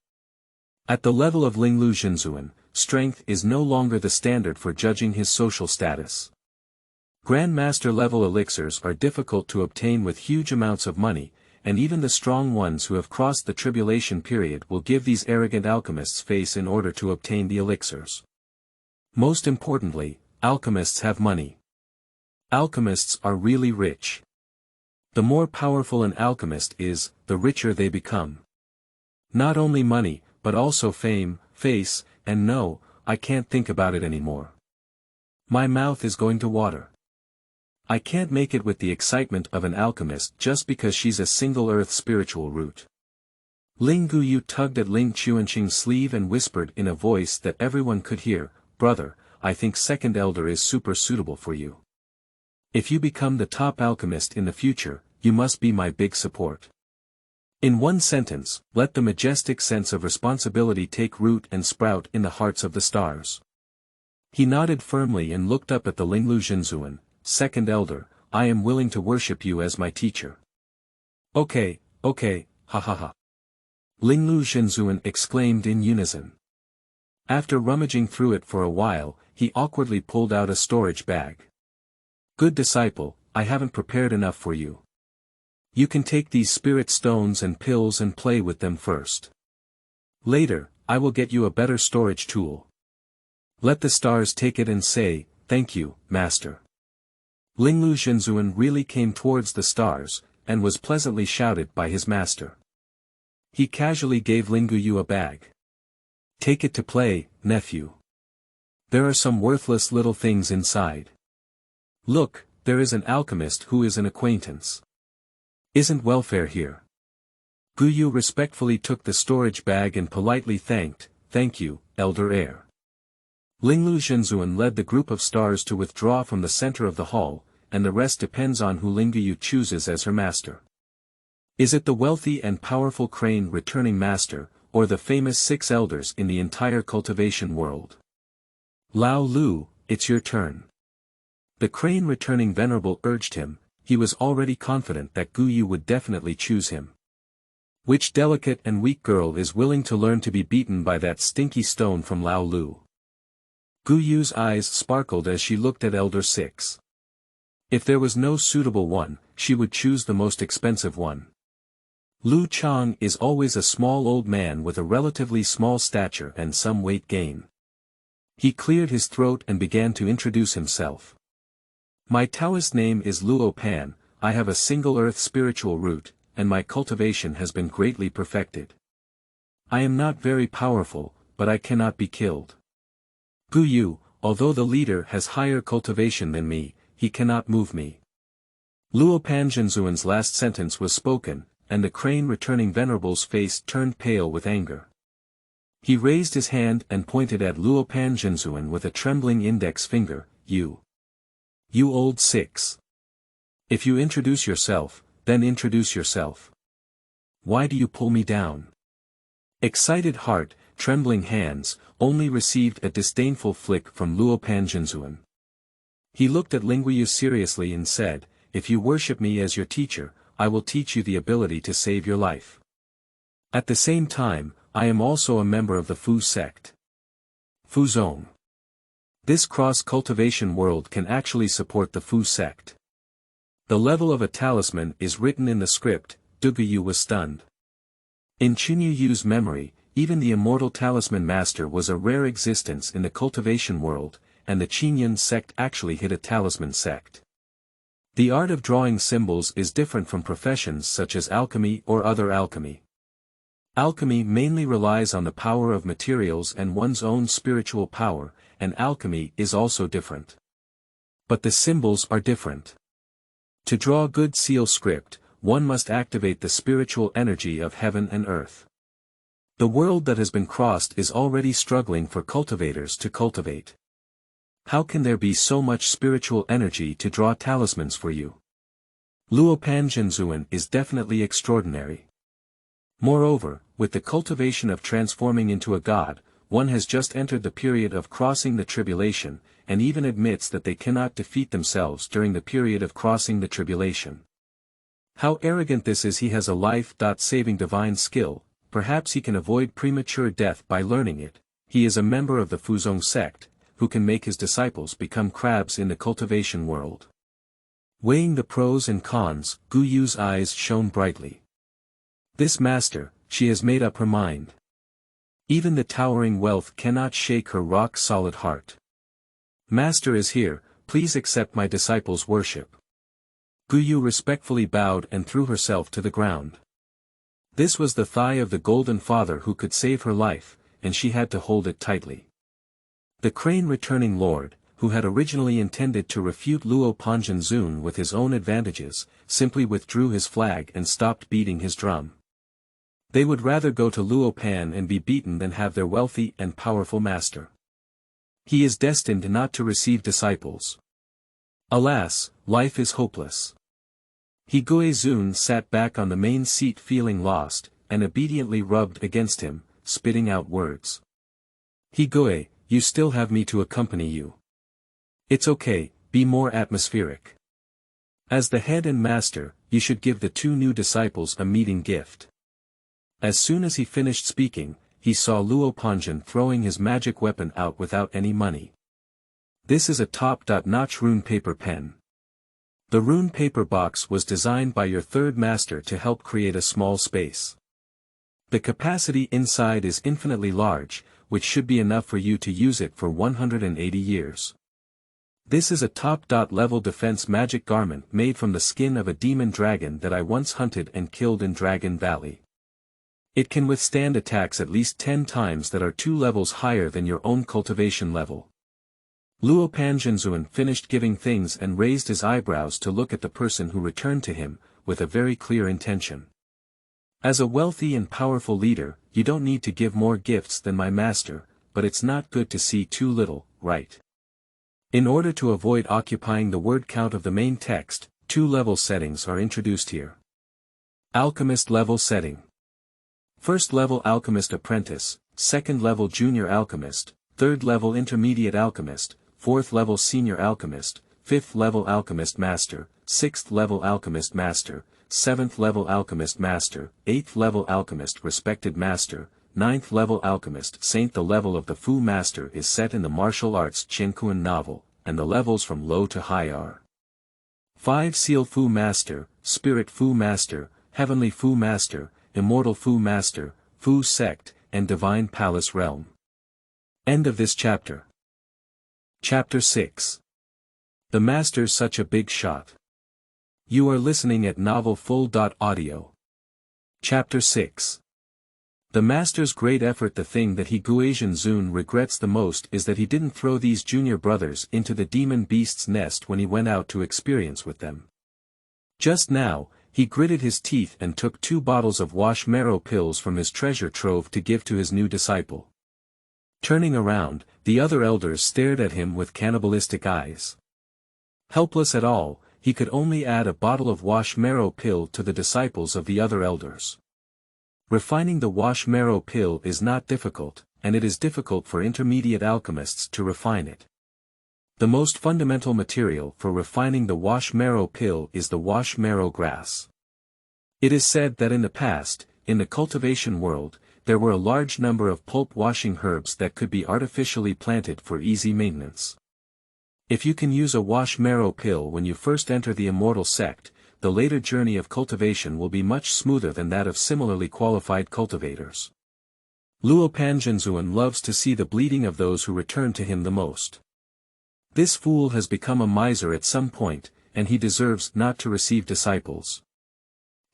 At the level of Ling Lu Zhenzun, strength is no longer the standard for judging his social status. Grandmaster level elixirs are difficult to obtain with huge amounts of money, and even the strong ones who have crossed the tribulation period will give these arrogant alchemists face in order to obtain the elixirs. Most importantly, alchemists have money. Alchemists are really rich. The more powerful an alchemist is, the richer they become. Not only money, but also fame, face, and no, I can't think about it anymore. My mouth is going to water. I can't make it with the excitement of an alchemist just because she's a single earth spiritual root. Gu Yue tugged at Ling Chuanqing's sleeve and whispered in a voice that everyone could hear, "Brother, I think second elder is super suitable for you. If you become the top alchemist in the future, you must be my big support." In one sentence, let the majestic sense of responsibility take root and sprout in the hearts of the stars. He nodded firmly and looked up at the Linglu Zhenzuan. "Second elder, I am willing to worship you as my teacher." Okay, ha ha ha. Linglu Zhenzuan exclaimed in unison. After rummaging through it for a while, he awkwardly pulled out a storage bag. "Good disciple, I haven't prepared enough for you. You can take these spirit stones and pills and play with them first. Later, I will get you a better storage tool. Let the stars take it and say, 'Thank you, Master.'" Linglu Zhenzuan really came towards the stars, and was pleasantly shouted by his master. He casually gave Gu Yue a bag. "Take it to play, nephew. There are some worthless little things inside. Look, there is an alchemist who is an acquaintance. Isn't welfare here?" Gu Yue respectfully took the storage bag and politely thanked, "Thank you, Elder Heir." Linglu Zhenzuan led the group of stars to withdraw from the center of the hall, and the rest depends on who Gu Yue chooses as her master. Is it the wealthy and powerful crane returning master, or the famous 6 elders in the entire cultivation world? Lao Lu, it's your turn. The crane returning venerable urged him. He was already confident that Gu Yue would definitely choose him. Which delicate and weak girl is willing to learn to be beaten by that stinky stone from Lao Lu? Gu Yue's eyes sparkled as she looked at Elder 6. If there was no suitable one, she would choose the most expensive one. Lu Chang is always a small old man with a relatively small stature and some weight gain. He cleared his throat and began to introduce himself. "My Taoist name is Luo Pan, I have a single earth spiritual root, and my cultivation has been greatly perfected. I am not very powerful, but I cannot be killed. Gu Yue, although the leader has higher cultivation than me, he cannot move me." Luo Pan Zhenzuan's last sentence was spoken, and the crane returning venerable's face turned pale with anger. He raised his hand and pointed at Luo Pan Zhenzuan with a trembling index finger, You old 6. If you introduce yourself, then introduce yourself. Why do you pull me down?" Excited heart, trembling hands, only received a disdainful flick from Luo Pan Zhenzuan. He looked at Gu Yue seriously and said, "If you worship me as your teacher, I will teach you the ability to save your life. At the same time, I am also a member of the Fu Sect. Fu Zong. This cross-cultivation world can actually support the Fu Sect. The level of a talisman is written in the script." Gu Yue was stunned. In Qinyu's memory, even the Immortal Talisman Master was a rare existence in the cultivation world, and the Qingyun sect actually hid a talisman sect. The art of drawing symbols is different from professions such as alchemy or other alchemy. Alchemy mainly relies on the power of materials and one's own spiritual power, and alchemy is also different. But the symbols are different. To draw good seal script, one must activate the spiritual energy of heaven and earth. The world that has been crossed is already struggling for cultivators to cultivate. How can there be so much spiritual energy to draw talismans for you? Luo Pan Zhenzuan is definitely extraordinary. Moreover, with the cultivation of transforming into a god, one has just entered the period of crossing the tribulation, and even admits that they cannot defeat themselves during the period of crossing the tribulation. How arrogant this is! He has a life-saving divine skill, perhaps he can avoid premature death by learning it. He is a member of the Fu Zong sect, who can make his disciples become crabs in the cultivation world. Weighing the pros and cons, Gu Yue's eyes shone brightly. This master, she has made up her mind. Even the towering wealth cannot shake her rock-solid heart. Master is here, please accept my disciples' worship. Gu Yue respectfully bowed and threw herself to the ground. This was the thigh of the Golden Father who could save her life, and she had to hold it tightly. The crane returning lord, who had originally intended to refute Luo Panjin with his own advantages, simply withdrew his flag and stopped beating his drum. They would rather go to Luo Pan and be beaten than have their wealthy and powerful master. He is destined not to receive disciples. Alas, life is hopeless. He Gu Yue sat back on the main seat feeling lost, and obediently rubbed against him, spitting out words. He Gu Yue, you still have me to accompany you. It's okay, be more atmospheric. As the head and master, you should give the two new disciples a meeting gift. As soon as he finished speaking, he saw Luo Panjin throwing his magic weapon out without any money. This is a top-notch rune paper pen. The rune paper box was designed by your third master to help create a small space. The capacity inside is infinitely large, which should be enough for you to use it for 180 years. This is a top-level defense magic garment made from the skin of a demon dragon that I once hunted and killed in Dragon Valley. It can withstand attacks at least 10 times that are 2 levels higher than your own cultivation level. Luo Panjin finished giving things and raised his eyebrows to look at the person who returned to him, with a very clear intention. As a wealthy and powerful leader, you don't need to give more gifts than my master, but it's not good to see too little, right? In order to avoid occupying the word count of the main text, 2 level settings are introduced here. Alchemist level setting. First level Alchemist Apprentice, second level Junior Alchemist, third level Intermediate Alchemist, fourth level Senior Alchemist, fifth level Alchemist Master, sixth level Alchemist Master, seventh level Alchemist Master, eighth level Alchemist Respected Master, ninth level Alchemist Saint. The level of the Fu Master is set in the martial arts Qingyun novel, and the levels from low to high are 5 Seal Fu Master, Spirit Fu Master, Heavenly Fu Master, Immortal Fu Master, Fu Sect, and Divine Palace Realm. End of this chapter. Chapter 6. The Master's such a big shot. You are listening at novelfull.audio. Chapter 6. The Master's great effort. The thing that he Gu Yue regrets the most is that he didn't throw these junior brothers into the demon beast's nest when he went out to experience with them. Just now, he gritted his teeth and took 2 bottles of wash marrow pills from his treasure trove to give to his new disciple. Turning around, the other elders stared at him with cannibalistic eyes. Helpless at all, he could only add a bottle of wash marrow pill to the disciples of the other elders. Refining the wash marrow pill is not difficult, and it is difficult for intermediate alchemists to refine it. The most fundamental material for refining the wash marrow pill is the wash marrow grass. It is said that in the past, in the cultivation world, there were a large number of pulp-washing herbs that could be artificially planted for easy maintenance. If you can use a wash marrow pill when you first enter the Immortal Sect, the later journey of cultivation will be much smoother than that of similarly qualified cultivators. Luo Panjin loves to see the bleeding of those who return to him the most. This fool has become a miser at some point, and he deserves not to receive disciples.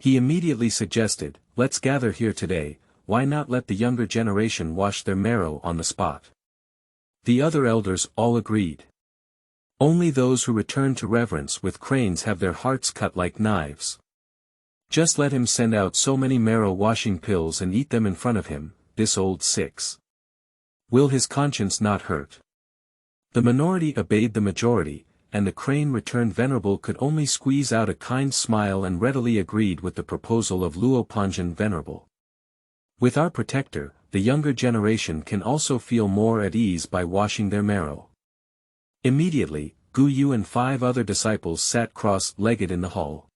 He immediately suggested, let's gather here today, why not let the younger generation wash their marrow on the spot? The other elders all agreed. Only those who return to reverence with cranes have their hearts cut like knives. Just let him send out so many marrow-washing pills and eat them in front of him, this old six. Will his conscience not hurt? The minority obeyed the majority, and the crane returned venerable could only squeeze out a kind smile and readily agreed with the proposal of Luo Panjin venerable. With our protector, the younger generation can also feel more at ease by washing their marrow. Immediately, Gu Yue and 5 other disciples sat cross-legged in the hall.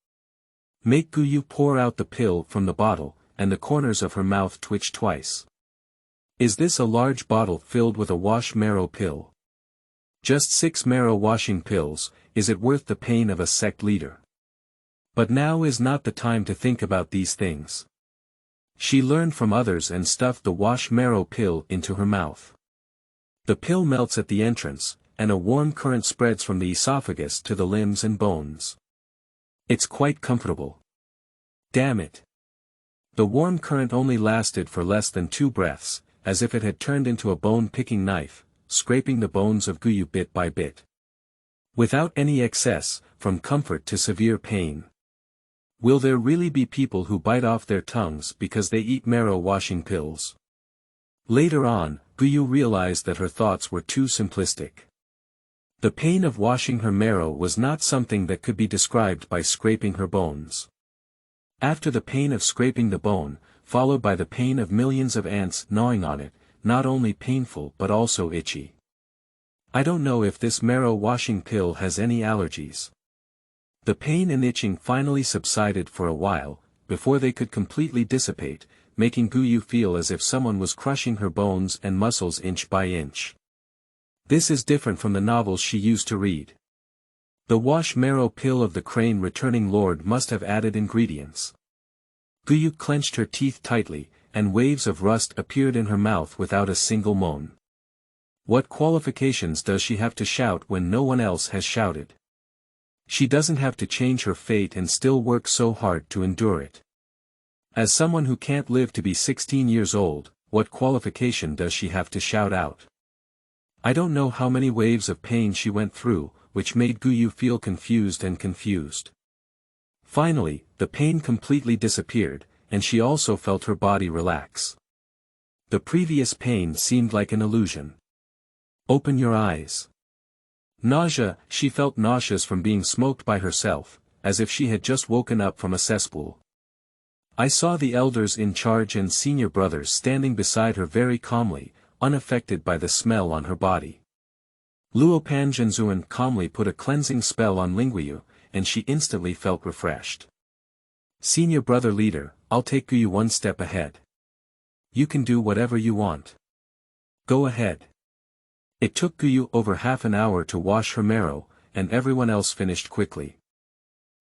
Make Gu Yue pour out the pill from the bottle, and the corners of her mouth twitched twice. Is this a large bottle filled with a wash marrow pill? Just 6 marrow washing pills, is it worth the pain of a sect leader? But now is not the time to think about these things. She learned from others and stuffed the wash marrow pill into her mouth. The pill melts at the entrance, and a warm current spreads from the esophagus to the limbs and bones. It's quite comfortable. Damn it. The warm current only lasted for less than 2 breaths, as if it had turned into a bone-picking knife, scraping the bones of Gu Yue bit by bit. Without any excess, from comfort to severe pain. Will there really be people who bite off their tongues because they eat marrow-washing pills? Later on, Gu Yue realized that her thoughts were too simplistic. The pain of washing her marrow was not something that could be described by scraping her bones. After the pain of scraping the bone, followed by the pain of millions of ants gnawing on it, not only painful but also itchy. I don't know if this marrow-washing pill has any allergies. The pain and itching finally subsided for a while, before they could completely dissipate, making Gu Yue feel as if someone was crushing her bones and muscles inch by inch. This is different from the novels she used to read. The wash marrow pill of the crane returning lord must have added ingredients. Gu Yue clenched her teeth tightly, and waves of rust appeared in her mouth without a single moan. What qualifications does she have to shout when no one else has shouted? She doesn't have to change her fate and still work so hard to endure it. As someone who can't live to be 16 years old, what qualification does she have to shout out? I don't know how many waves of pain she went through, which made Gu Yue feel confused and confused. Finally, the pain completely disappeared, and she also felt her body relax. The previous pain seemed like an illusion. Open your eyes. Nausea, she felt nauseous from being smoked by herself, as if she had just woken up from a cesspool. I saw the elders in charge and senior brothers standing beside her very calmly, unaffected by the smell on her body. Luo Panzhenzuan calmly put a cleansing spell on Gu Yue, and she instantly felt refreshed. Senior brother leader, I'll take Gu Yue one step ahead. You can do whatever you want. Go ahead. It took Gu Yue over half an hour to wash her marrow, and everyone else finished quickly.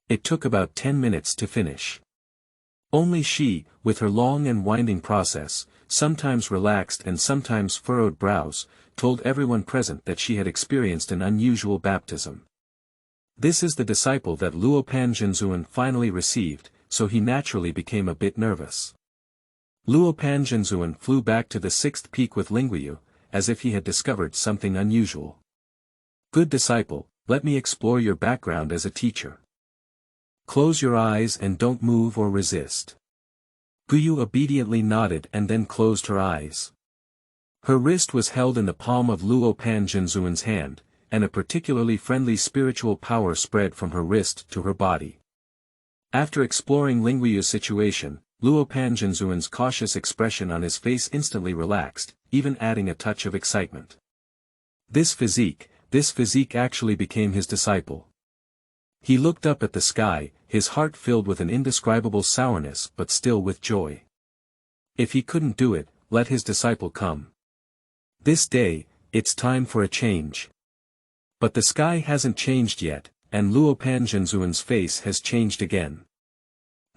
It took about 10 minutes to finish. Only she, with her long and winding process, sometimes relaxed and sometimes furrowed brows, told everyone present that she had experienced an unusual baptism. This is the disciple that Luo Panzhenzuan finally received, so he naturally became a bit nervous. Luo Panzhenzuan flew back to the 6th peak with Gu Yue, as if he had discovered something unusual. Good disciple, let me explore your background as a teacher. Close your eyes and don't move or resist. Gu Yue obediently nodded and then closed her eyes. Her wrist was held in the palm of Luo Panzhenzuan's hand, and a particularly friendly spiritual power spread from her wrist to her body. After exploring Gu Yue's situation, Luo Panzhenzuan's cautious expression on his face instantly relaxed, even adding a touch of excitement. This physique actually became his disciple. He looked up at the sky, his heart filled with an indescribable sourness but still with joy. If he couldn't do it, let his disciple come. This day, it's time for a change. But the sky hasn't changed yet, and Luo Panzhenzuan's face has changed again.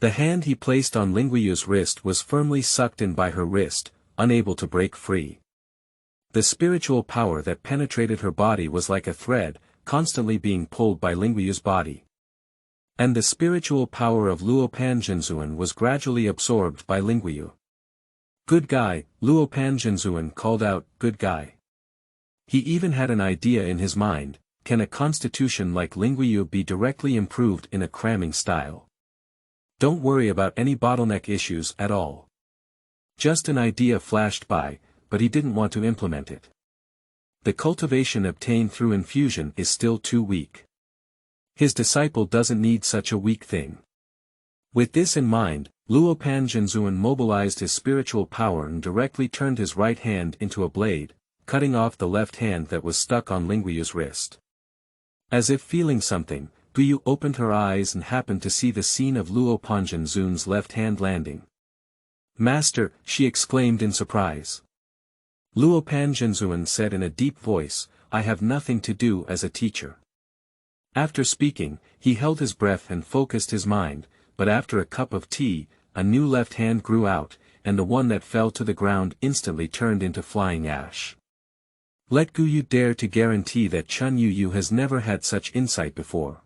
The hand he placed on Gu Yue's wrist was firmly sucked in by her wrist, unable to break free. The spiritual power that penetrated her body was like a thread, constantly being pulled by Gu Yue's body. And the spiritual power of Luo Panzhenzuan was gradually absorbed by Gu Yue. Good guy, Luo Panzhenzuan called out, good guy. He even had an idea in his mind, can a constitution like Gu Yue be directly improved in a cramming style? Don't worry about any bottleneck issues at all. Just an idea flashed by, but he didn't want to implement it. The cultivation obtained through infusion is still too weak. His disciple doesn't need such a weak thing. With this in mind, Luo Panzhenzuan mobilized his spiritual power and directly turned his right hand into a blade, cutting off the left hand that was stuck on Gu Yue's wrist. As if feeling something, Gu Yue opened her eyes and happened to see the scene of Luo Panzhenzuan's left hand landing. Master, she exclaimed in surprise. Luo Panzhenzuan said in a deep voice, I have nothing to do as a teacher. After speaking, he held his breath and focused his mind, but after a cup of tea, a new left hand grew out, and the one that fell to the ground instantly turned into flying ash. Let Gu Yue dare to guarantee that Chun Yu has never had such insight before.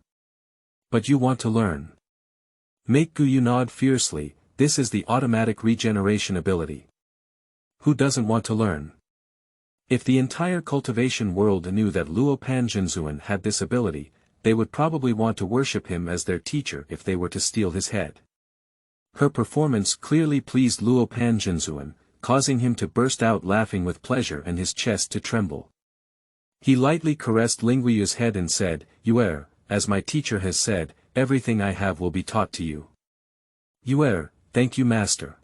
But you want to learn. Make Gu Yue nod fiercely. This is the automatic regeneration ability. Who doesn't want to learn? If the entire cultivation world knew that Luo Panjinzuan had this ability, they would probably want to worship him as their teacher if they were to steal his head. Her performance clearly pleased Luo Panjinzuan, causing him to burst out laughing with pleasure and his chest to tremble. He lightly caressed Linguiyu's head and said, "Yue, as my teacher has said, everything I have will be taught to you." "Yue, thank you master.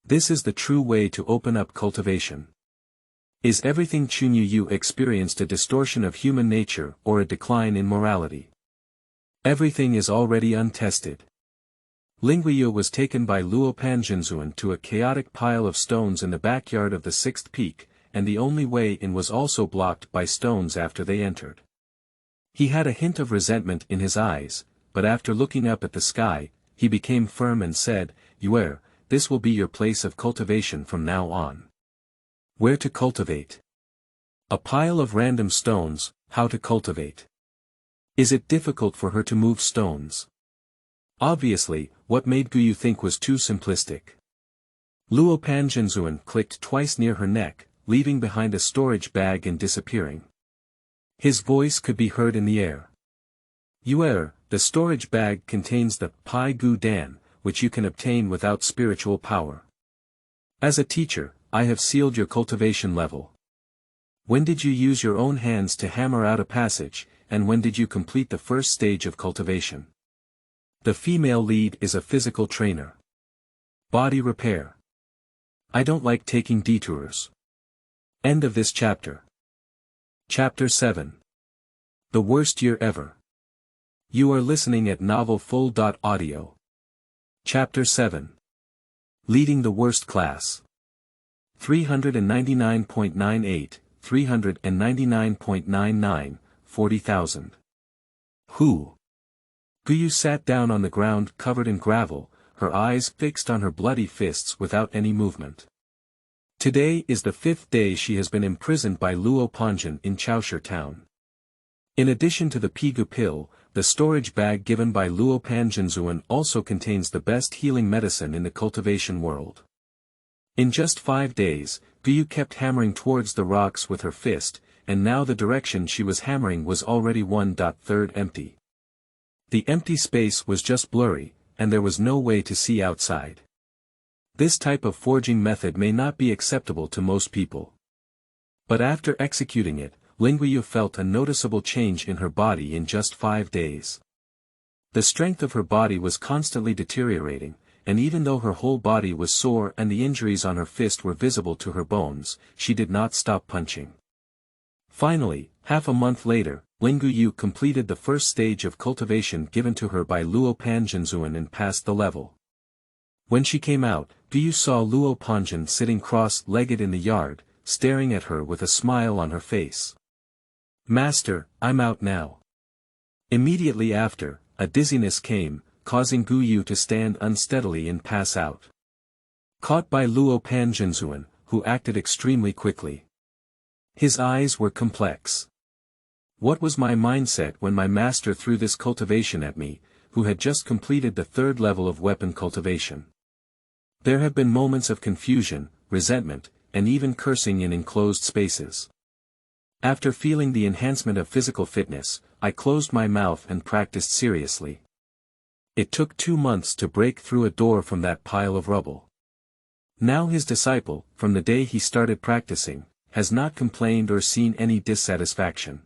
This is the true way to open up cultivation." Is everything Chun Yu experienced a distortion of human nature or a decline in morality? Everything is already untested. Linguiyu was taken by Luo Panjinzuan to a chaotic pile of stones in the backyard of the sixth peak, and the only way in was also blocked by stones after they entered. He had a hint of resentment in his eyes, but after looking up at the sky, he became firm and said, "Yue, this will be your place of cultivation from now on." Where to cultivate? A pile of random stones, how to cultivate? Is it difficult for her to move stones? Obviously, what made Gu Yue think was too simplistic. Luo Panjinzuan clicked twice near her neck, leaving behind a storage bag and disappearing. His voice could be heard in the air. "Yue, the storage bag contains the Pai Gu Dan, which you can obtain without spiritual power. As a teacher, I have sealed your cultivation level. When did you use your own hands to hammer out a passage, and when did you complete the first stage of cultivation?" The female lead is a physical trainer. Body repair. I don't like taking detours. End of this chapter. Chapter 7. The worst year ever. You are listening at novelfull.audio. Chapter 7. Leading the worst class. 399.98, 399.99, 40,000. Who? Gu Yue sat down on the ground covered in gravel, her eyes fixed on her bloody fists without any movement. Today is the 5th day she has been imprisoned by Luo Panjin in Chaoshi town. In addition to the Pigu pill, the storage bag given by Luo Panjinzuan also contains the best healing medicine in the cultivation world. In just 5 days, Gu Yue kept hammering towards the rocks with her fist, and now the direction she was hammering was already 1/3 empty. The empty space was just blurry, and there was no way to see outside. This type of forging method may not be acceptable to most people. But after executing it, Linguiyu felt a noticeable change in her body in just 5 days. The strength of her body was constantly deteriorating, and even though her whole body was sore and the injuries on her fist were visible to her bones, she did not stop punching. Finally, half a month later, Linguiyu completed the first stage of cultivation given to her by Luo Panjinzuan and passed the level. When she came out, Gu Yue saw Luo Panjin sitting cross-legged in the yard, staring at her with a smile on her face. "Master, I'm out now." Immediately after, a dizziness came, causing Gu Yue to stand unsteadily and pass out. Caught by Luo Panjinzuan, who acted extremely quickly. His eyes were complex. What was my mindset when my master threw this cultivation at me, who had just completed the 3rd level of weapon cultivation? There have been moments of confusion, resentment, and even cursing in enclosed spaces. After feeling the enhancement of physical fitness, I closed my mouth and practiced seriously. It took 2 months to break through a door from that pile of rubble. Now his disciple, from the day he started practicing, has not complained or seen any dissatisfaction.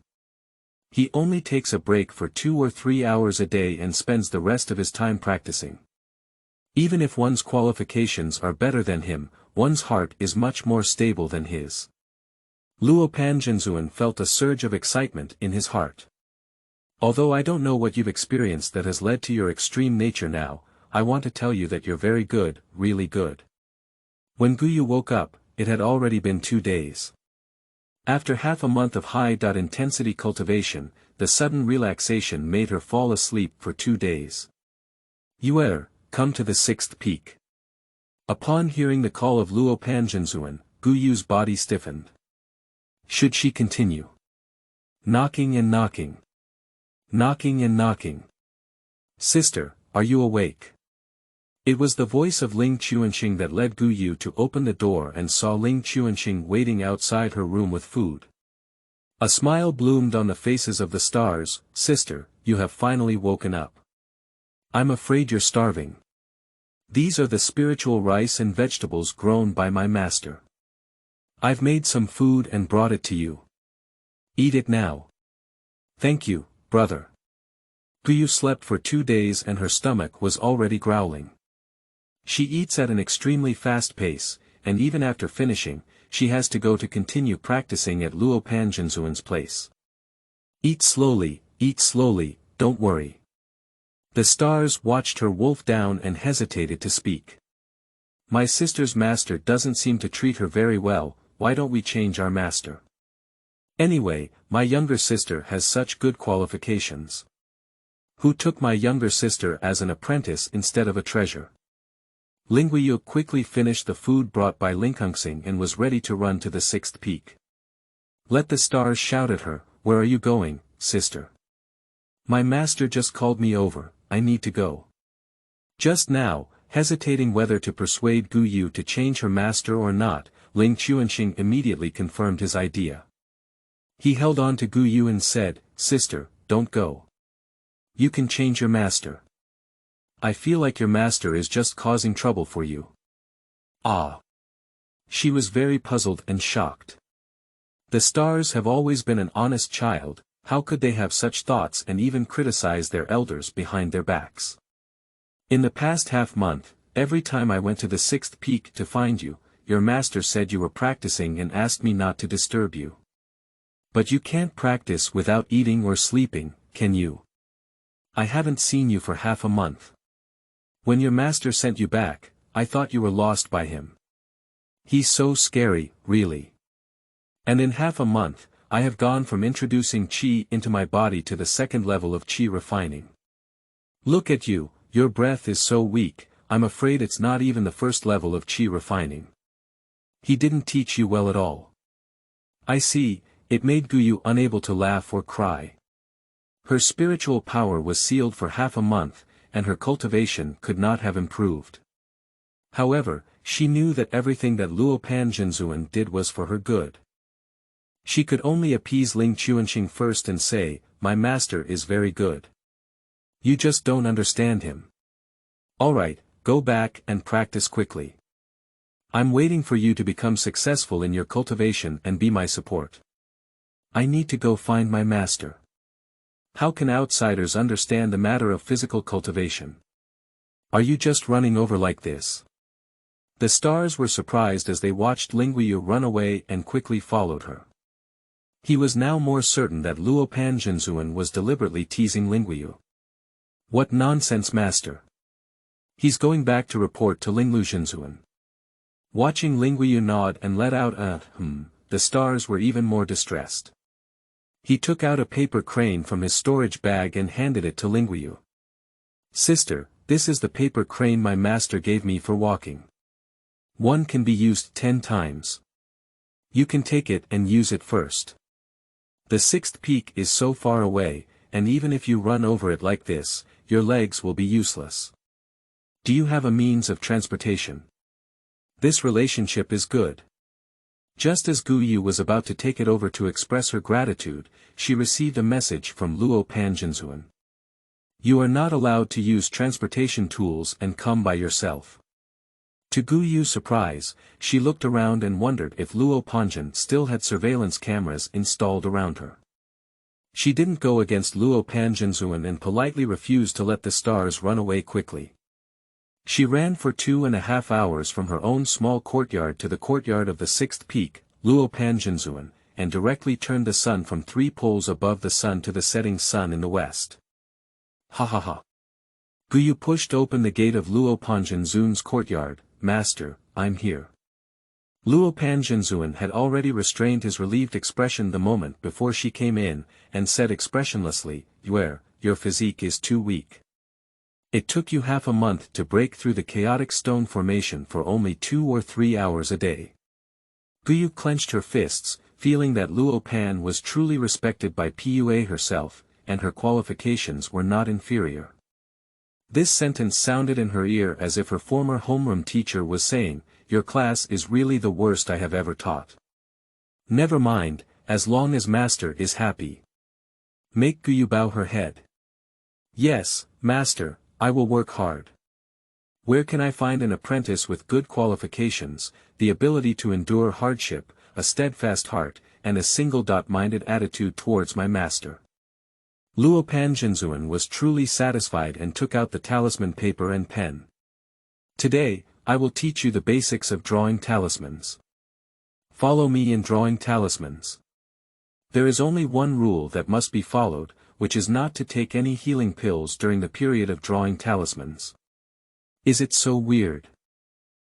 He only takes a break for 2 or 3 hours a day and spends the rest of his time practicing. Even if one's qualifications are better than him, one's heart is much more stable than his. Luo Panjinzuan felt a surge of excitement in his heart. Although I don't know what you've experienced that has led to your extreme nature now, I want to tell you that you're very good, really good. When Gu Yue woke up, it had already been 2 days. After half a month of high-intensity cultivation, the sudden relaxation made her fall asleep for 2 days. Yue, come to the 6th peak. Upon hearing the call of Luo Panjinzuan, Gu Yue's body stiffened. Should she continue? Knocking and knocking. Knocking and knocking. Sister, are you awake? It was the voice of Ling Chuanxing that led Gu Yue to open the door and saw Ling Chuanxing waiting outside her room with food. A smile bloomed on the faces of the stars. Sister, you have finally woken up. I'm afraid you're starving. These are the spiritual rice and vegetables grown by my master. I've made some food and brought it to you. Eat it now. Thank you, brother. Gu Yue slept for 2 days and her stomach was already growling. She eats at an extremely fast pace, and even after finishing, she has to go to continue practicing at Luo Panjinzuan's place. Eat slowly, don't worry. The stars watched her wolf down and hesitated to speak. My sister's master doesn't seem to treat her very well, why don't we change our master? Anyway, my younger sister has such good qualifications. Who took my younger sister as an apprentice instead of a treasure? Ling Yue quickly finished the food brought by Ling Hengxing and was ready to run to the 6th peak. Let the stars shout at her, where are you going, sister? My master just called me over, I need to go. Just now, hesitating whether to persuade Gu Yue to change her master or not, Ling Chuanxing immediately confirmed his idea. He held on to Gu Yue and said, Sister, don't go. You can change your master. I feel like your master is just causing trouble for you. Ah. She was very puzzled and shocked. The stars have always been an honest child, how could they have such thoughts and even criticize their elders behind their backs? In the past half-month, every time I went to the 6th peak to find you, your master said you were practicing and asked me not to disturb you. But you can't practice without eating or sleeping, can you? I haven't seen you for half a month. When your master sent you back, I thought you were lost by him. He's so scary, really. And in half a month, I have gone from introducing qi into my body to the 2nd level of qi refining. Look at you, your breath is so weak, I'm afraid it's not even the 1st level of qi refining. He didn't teach you well at all. I see, it made Gu Yue unable to laugh or cry. Her spiritual power was sealed for half a month, and her cultivation could not have improved. However, she knew that everything that Luo Panjinzuan did was for her good. She could only appease Ling Chuanxing first and say, my master is very good. You just don't understand him. Alright, go back and practice quickly. I'm waiting for you to become successful in your cultivation and be my support. I need to go find my master. How can outsiders understand the matter of physical cultivation? Are you just running over like this? The stars were surprised as they watched Ling Yue run away and quickly followed her. He was now more certain that Luo Panjinzuan was deliberately teasing Ling Yue. What nonsense, master! He's going back to report to Ling Luxinzuan. Watching Ling Yue nod and let out a the stars were even more distressed. He took out a paper crane from his storage bag and handed it to Ling Yue. Sister, this is the paper crane my master gave me for walking. One can be used 10 times. You can take it and use it first. The 6th peak is so far away, and even if you run over it like this, your legs will be useless. Do you have a means of transportation? This relationship is good. Just as Gu Yue was about to take it over to express her gratitude, she received a message from Luo Panjinzuan. You are not allowed to use transportation tools and come by yourself. To Gu Yue's surprise, she looked around and wondered if Luo Panjin still had surveillance cameras installed around her. She didn't go against Luo Panjinzuan and politely refused to let the stars run away quickly. She ran for 2.5 hours from her own small courtyard to the courtyard of the 6th peak, Luo Panjinzuan, and directly turned the sun from 3 poles above the sun to the setting sun in the west. Ha ha ha. Gu Yue pushed open the gate of Luo Panjinzuan's courtyard. Master, I'm here. Luo Panjinzuan had already restrained his relieved expression the moment before she came in, and said expressionlessly, "Yue, your physique is too weak. It took you half a month to break through the chaotic stone formation for only 2 or 3 hours a day." Gu Yue clenched her fists, feeling that Luo Pan was truly respected by Pua herself, and her qualifications were not inferior. This sentence sounded in her ear as if her former homeroom teacher was saying, "Your class is really the worst I have ever taught. Never mind, as long as Master is happy." Make Gu Yue bow her head. "Yes, Master, I will work hard. Where can I find an apprentice with good qualifications, the ability to endure hardship, a steadfast heart, and a single-minded attitude towards my master?" Luo Panjinzuan was truly satisfied and took out the talisman paper and pen. "Today, I will teach you the basics of drawing talismans. Follow me in drawing talismans. There is only one rule that must be followed, which is not to take any healing pills during the period of drawing talismans." Is it so weird?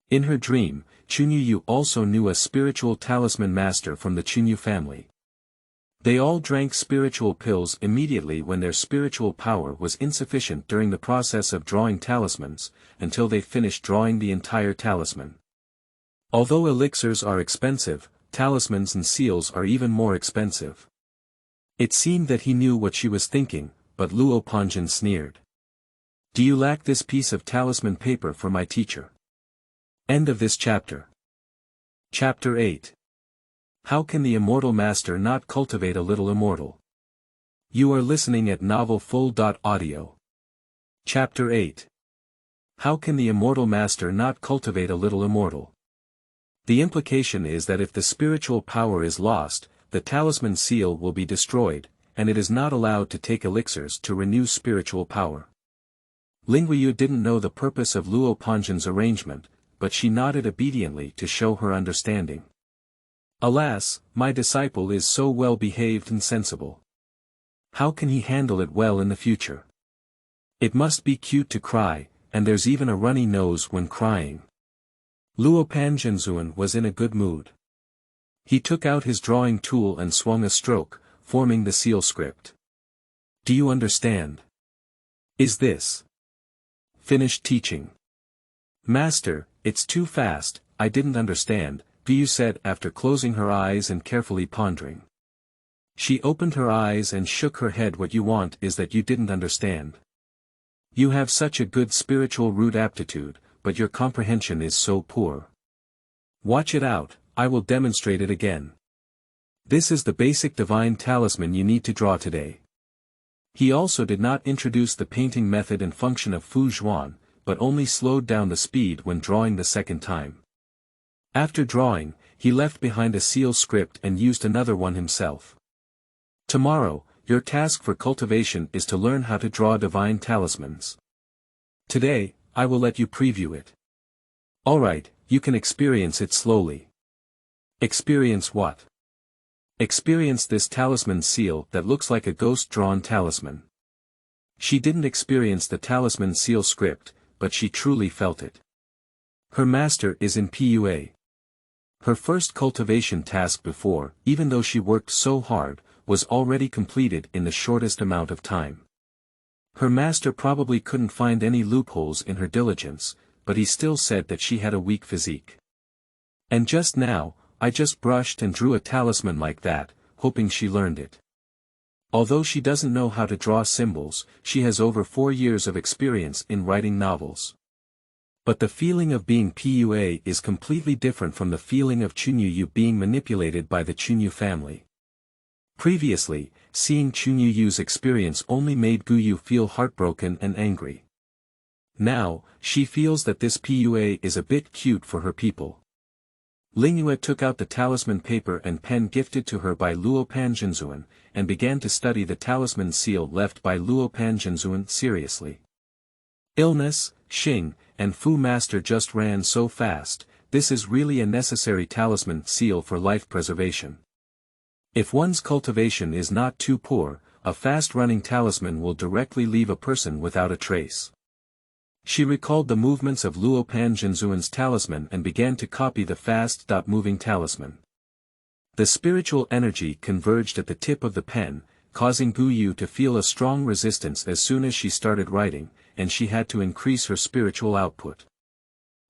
In her dream, Qingyun also knew a spiritual talisman master from the Qingyun family. They all drank spiritual pills immediately when their spiritual power was insufficient during the process of drawing talismans, until they finished drawing the entire talisman. Although elixirs are expensive, talismans and seals are even more expensive. It seemed that he knew what she was thinking, but Luo Panjin sneered. "Do you lack this piece of talisman paper for my teacher?" End of this chapter. Chapter 8. How can the Immortal Master not cultivate a little immortal? You are listening at novelfull.audio. Chapter 8. How can the Immortal Master not cultivate a little immortal? The implication is that if the spiritual power is lost, the talisman seal will be destroyed, and it is not allowed to take elixirs to renew spiritual power. Ling Guiyu didn't know the purpose of Luo Panjin's arrangement, but she nodded obediently to show her understanding. "Alas, my disciple is so well behaved and sensible. How can he handle it well in the future? It must be cute to cry, and there's even a runny nose when crying." Luo Panjinzuan was in a good mood. He took out his drawing tool and swung a stroke, forming the seal script. "Do you understand? Is this finished teaching?" "Master, it's too fast, I didn't understand," Gu Yue said after closing her eyes and carefully pondering. She opened her eyes and shook her head. "What you want is that you didn't understand. You have such a good spiritual root aptitude, but your comprehension is so poor. Watch it out, I will demonstrate it again. This is the basic divine talisman you need to draw today." He also did not introduce the painting method and function of Fu Zhuan, but only slowed down the speed when drawing the second time. After drawing, he left behind a seal script and used another one himself. "Tomorrow, your task for cultivation is to learn how to draw divine talismans. Today, I will let you preview it. Alright, you can experience it slowly." "Experience what?" "Experience this talisman seal that looks like a ghost-drawn talisman." She didn't experience the talisman seal script, but she truly felt it. Her master is in Pua. Her first cultivation task before, even though she worked so hard, was already completed in the shortest amount of time. Her master probably couldn't find any loopholes in her diligence, but he still said that she had a weak physique. "And just now, I just brushed and drew a talisman like that, hoping she learned it. Although she doesn't know how to draw symbols, she has over 4 years of experience in writing novels. But the feeling of being Pua is completely different from the feeling of Qingyun being manipulated by the Qingyun family. Previously, seeing Qingyun's experience only made Gu Yue feel heartbroken and angry. Now, she feels that this Pua is a bit cute for her people. Ling Yue took out the talisman paper and pen gifted to her by Luo Panjinzuan, and began to study the talisman seal left by Luo Panjinzuan seriously. Illness, Xing, and Fu Master just ran so fast. This is really a necessary talisman seal for life preservation. If one's cultivation is not too poor, a fast-running talisman will directly leave a person without a trace. She recalled the movements of Luo Pan Jinzuan's talisman and began to copy the fast-moving talisman. The spiritual energy converged at the tip of the pen, causing Gu Yue to feel a strong resistance as soon as she started writing, and she had to increase her spiritual output.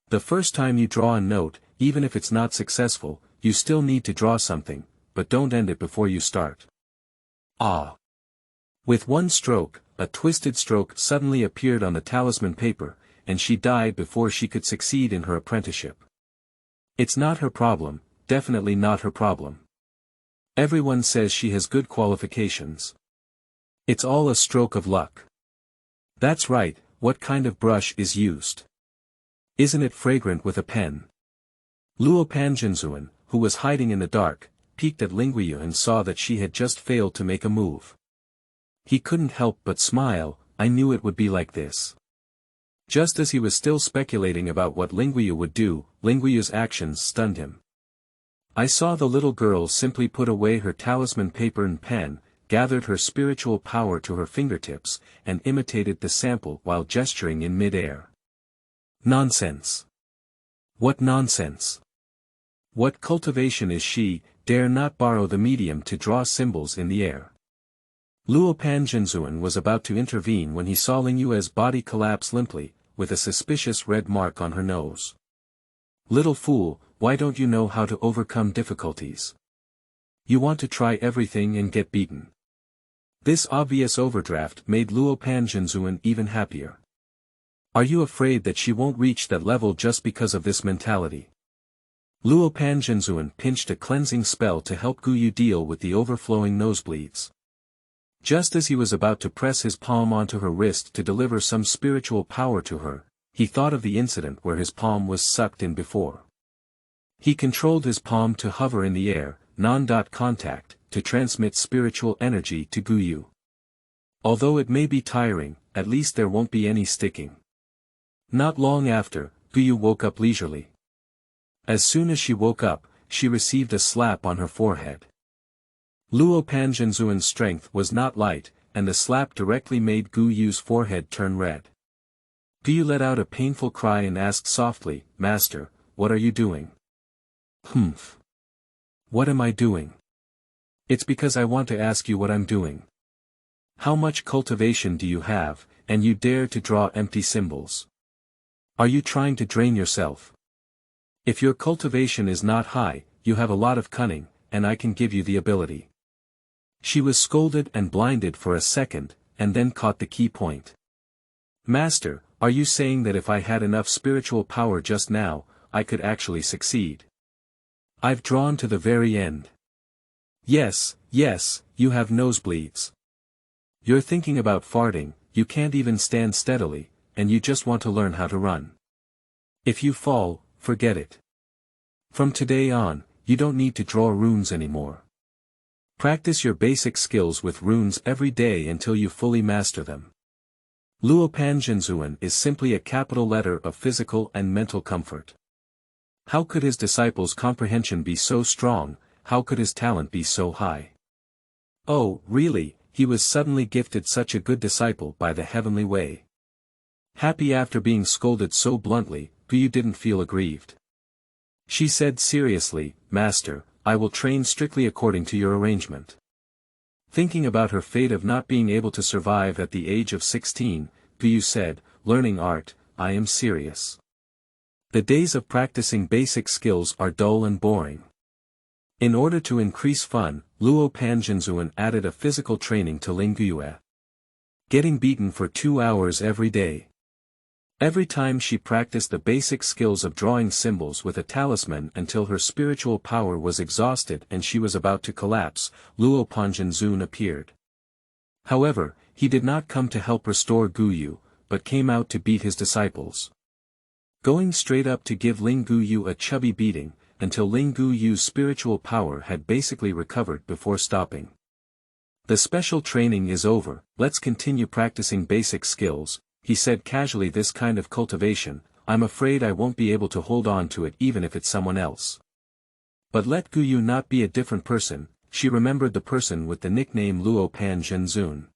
The first time you draw a note, even if it's not successful, you still need to draw something, but don't end it before you start. Ah! With one stroke, a twisted stroke suddenly appeared on the talisman paper, and she died before she could succeed in her apprenticeship. It's not her problem, definitely not her problem. Everyone says she has good qualifications. It's all a stroke of luck. That's right, what kind of brush is used? Isn't it fragrant with a pen? Luo Panjinzuan, who was hiding in the dark, peeked at Gu Yue and saw that she had just failed to make a move. He couldn't help but smile. I knew it would be like this. Just as he was still speculating about what Gu Yue would do, Gu Yue's actions stunned him. I saw the little girl simply put away her talisman paper and pen, gathered her spiritual power to her fingertips, and imitated the sample while gesturing in mid-air. Nonsense! What nonsense! What cultivation is she? Dare not borrow the medium to draw symbols in the air. Luo Panjinzuan was about to intervene when he saw Gu Yue's body collapse limply, with a suspicious red mark on her nose. Little fool, why don't you know how to overcome difficulties? You want to try everything and get beaten. This obvious overdraft made Luo Panjinzuan even happier. Are you afraid that she won't reach that level just because of this mentality? Luo Panjinzuan pinched a cleansing spell to help Gu Yue deal with the overflowing nosebleeds. Just as he was about to press his palm onto her wrist to deliver some spiritual power to her, he thought of the incident where his palm was sucked in before. He controlled his palm to hover in the air, non-contact, to transmit spiritual energy to Gu Yue. Although it may be tiring, at least there won't be any sticking. Not long after, Gu Yue woke up leisurely. As soon as she woke up, she received a slap on her forehead. Luo Panjinzuan's strength was not light, and the slap directly made Gu Yue's forehead turn red. Gu Yue let out a painful cry and asked softly, "Master, what are you doing?" "Humph. What am I doing? It's because I want to ask you what I'm doing. How much cultivation do you have, and you dare to draw empty symbols? Are you trying to drain yourself? If your cultivation is not high, you have a lot of cunning, and I can give you the ability." She was scolded and blinded for a second, and then caught the key point. "Master, are you saying that if I had enough spiritual power just now, I could actually succeed? I've drawn to the very end." Yes, you have nosebleeds. You're thinking about farting, you can't even stand steadily, and you just want to learn how to run. If you fall, forget it. From today on, you don't need to draw runes anymore. Practice your basic skills with runes every day until you fully master them. Luo Panjinzuan is simply a capital letter of physical and mental comfort. How could his disciples' comprehension be so strong? How could his talent be so high? Oh, really, he was suddenly gifted such a good disciple by the heavenly way. Happy after being scolded so bluntly, Gu Yue didn't feel aggrieved. She said seriously, "Master, I will train strictly according to your arrangement." Thinking about her fate of not being able to survive at the age of 16, Gu Yue said, "Learning art, I am serious. The days of practicing basic skills are dull and boring." In order to increase fun, Luo Panjinzuan added a physical training to Gu Yue. Getting beaten for 2 hours every day. Every time she practiced the basic skills of drawing symbols with a talisman until her spiritual power was exhausted and she was about to collapse, Luo Panjinzuan appeared. However, he did not come to help restore Gu Yue, but came out to beat his disciples. Going straight up to give Gu Yue a chubby beating, until Gu Yue's spiritual power had basically recovered before stopping. "The special training is over, let's continue practicing basic skills," he said casually. "This kind of cultivation, I'm afraid I won't be able to hold on to it even if it's someone else." But let Gu Yue not be a different person, she remembered the person with the nickname Luo Panjinzuan.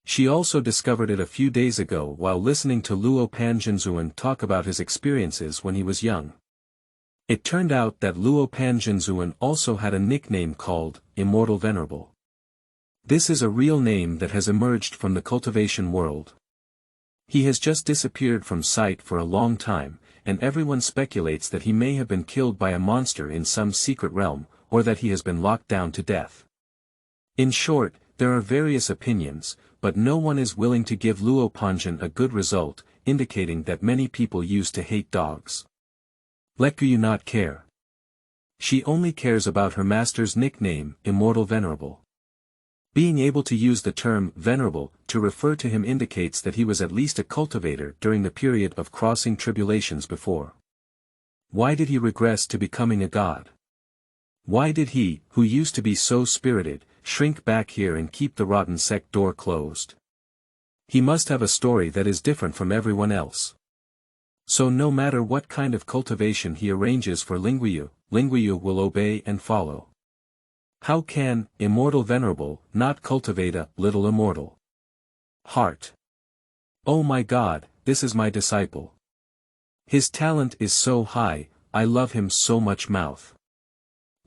She also discovered it a few days ago while listening to Luo Panjinzuan talk about his experiences when he was young. It turned out that Luo Panjinzuan also had a nickname called Immortal Venerable. This is a real name that has emerged from the cultivation world. He has just disappeared from sight for a long time, and everyone speculates that he may have been killed by a monster in some secret realm, or that he has been locked down to death. In short, there are various opinions, but no one is willing to give Luo Panjin a good result, indicating that many people used to hate dogs. Let Gu Yue not care. She only cares about her master's nickname, Immortal Venerable. Being able to use the term venerable to refer to him indicates that he was at least a cultivator during the period of crossing tribulations before. Why did he regress to becoming a god? Why did he, who used to be so spirited, shrink back here and keep the rotten sect door closed? He must have a story that is different from everyone else. So no matter what kind of cultivation he arranges for Gu Yue will obey and follow. How can Immortal Venerable not cultivate a little immortal heart? Oh my God, this is my disciple. His talent is so high, I love him so much. Mouth.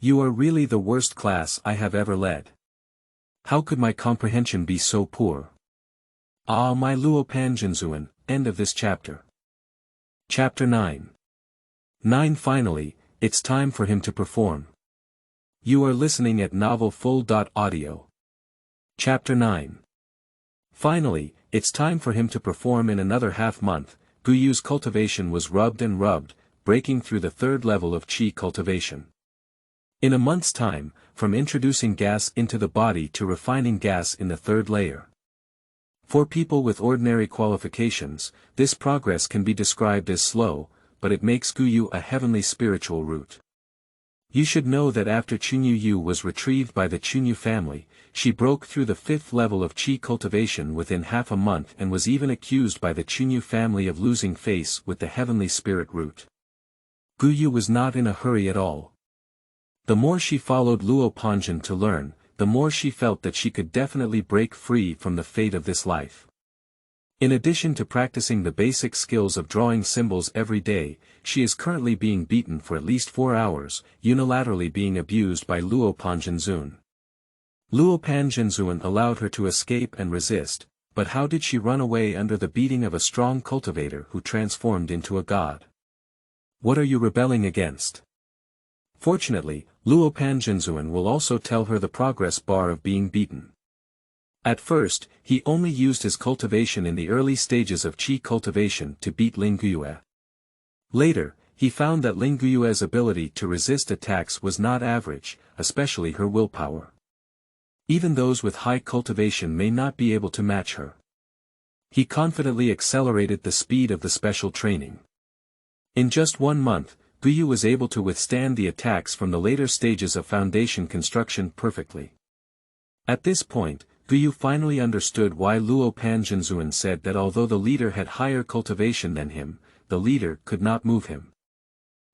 You are really the worst class I have ever led. How could my comprehension be so poor? Ah, my Luo Panjinzuan. End of this chapter. Chapter 9. 9. Finally, it's time for him to perform. You are listening at novelfull.audio. Chapter 9. Finally, it's time for him to perform. In another half-month, Gu Yue's cultivation was rubbed and rubbed, breaking through the third level of qi cultivation. In a month's time, from introducing gas into the body to refining gas in the third layer. For people with ordinary qualifications, this progress can be described as slow, but it makes Gu Yue a heavenly spiritual root. You should know that after Qingyun was retrieved by the Qingyun family, she broke through the fifth level of qi cultivation within half a month and was even accused by the Qingyun family of losing face with the heavenly spirit root. Gu Yue was not in a hurry at all. The more she followed Luo Panjin to learn, the more she felt that she could definitely break free from the fate of this life. In addition to practicing the basic skills of drawing symbols every day, she is currently being beaten for at least 4 hours, unilaterally being abused by Luo Panjinzuan. Luo Panjinzuan allowed her to escape and resist, but how did she run away under the beating of a strong cultivator who transformed into a god? What are you rebelling against? Fortunately, Luo Panjinzuan will also tell her the progress bar of being beaten. At first, he only used his cultivation in the early stages of qi cultivation to beat Gu Yue. Later, he found that Gu Yue's ability to resist attacks was not average, especially her willpower. Even those with high cultivation may not be able to match her. He confidently accelerated the speed of the special training. In just 1 month, Gu Yue was able to withstand the attacks from the later stages of foundation construction perfectly. At this point, Gu Yue finally understood why Luo Panjinzuan said that although the leader had higher cultivation than him, the leader could not move him.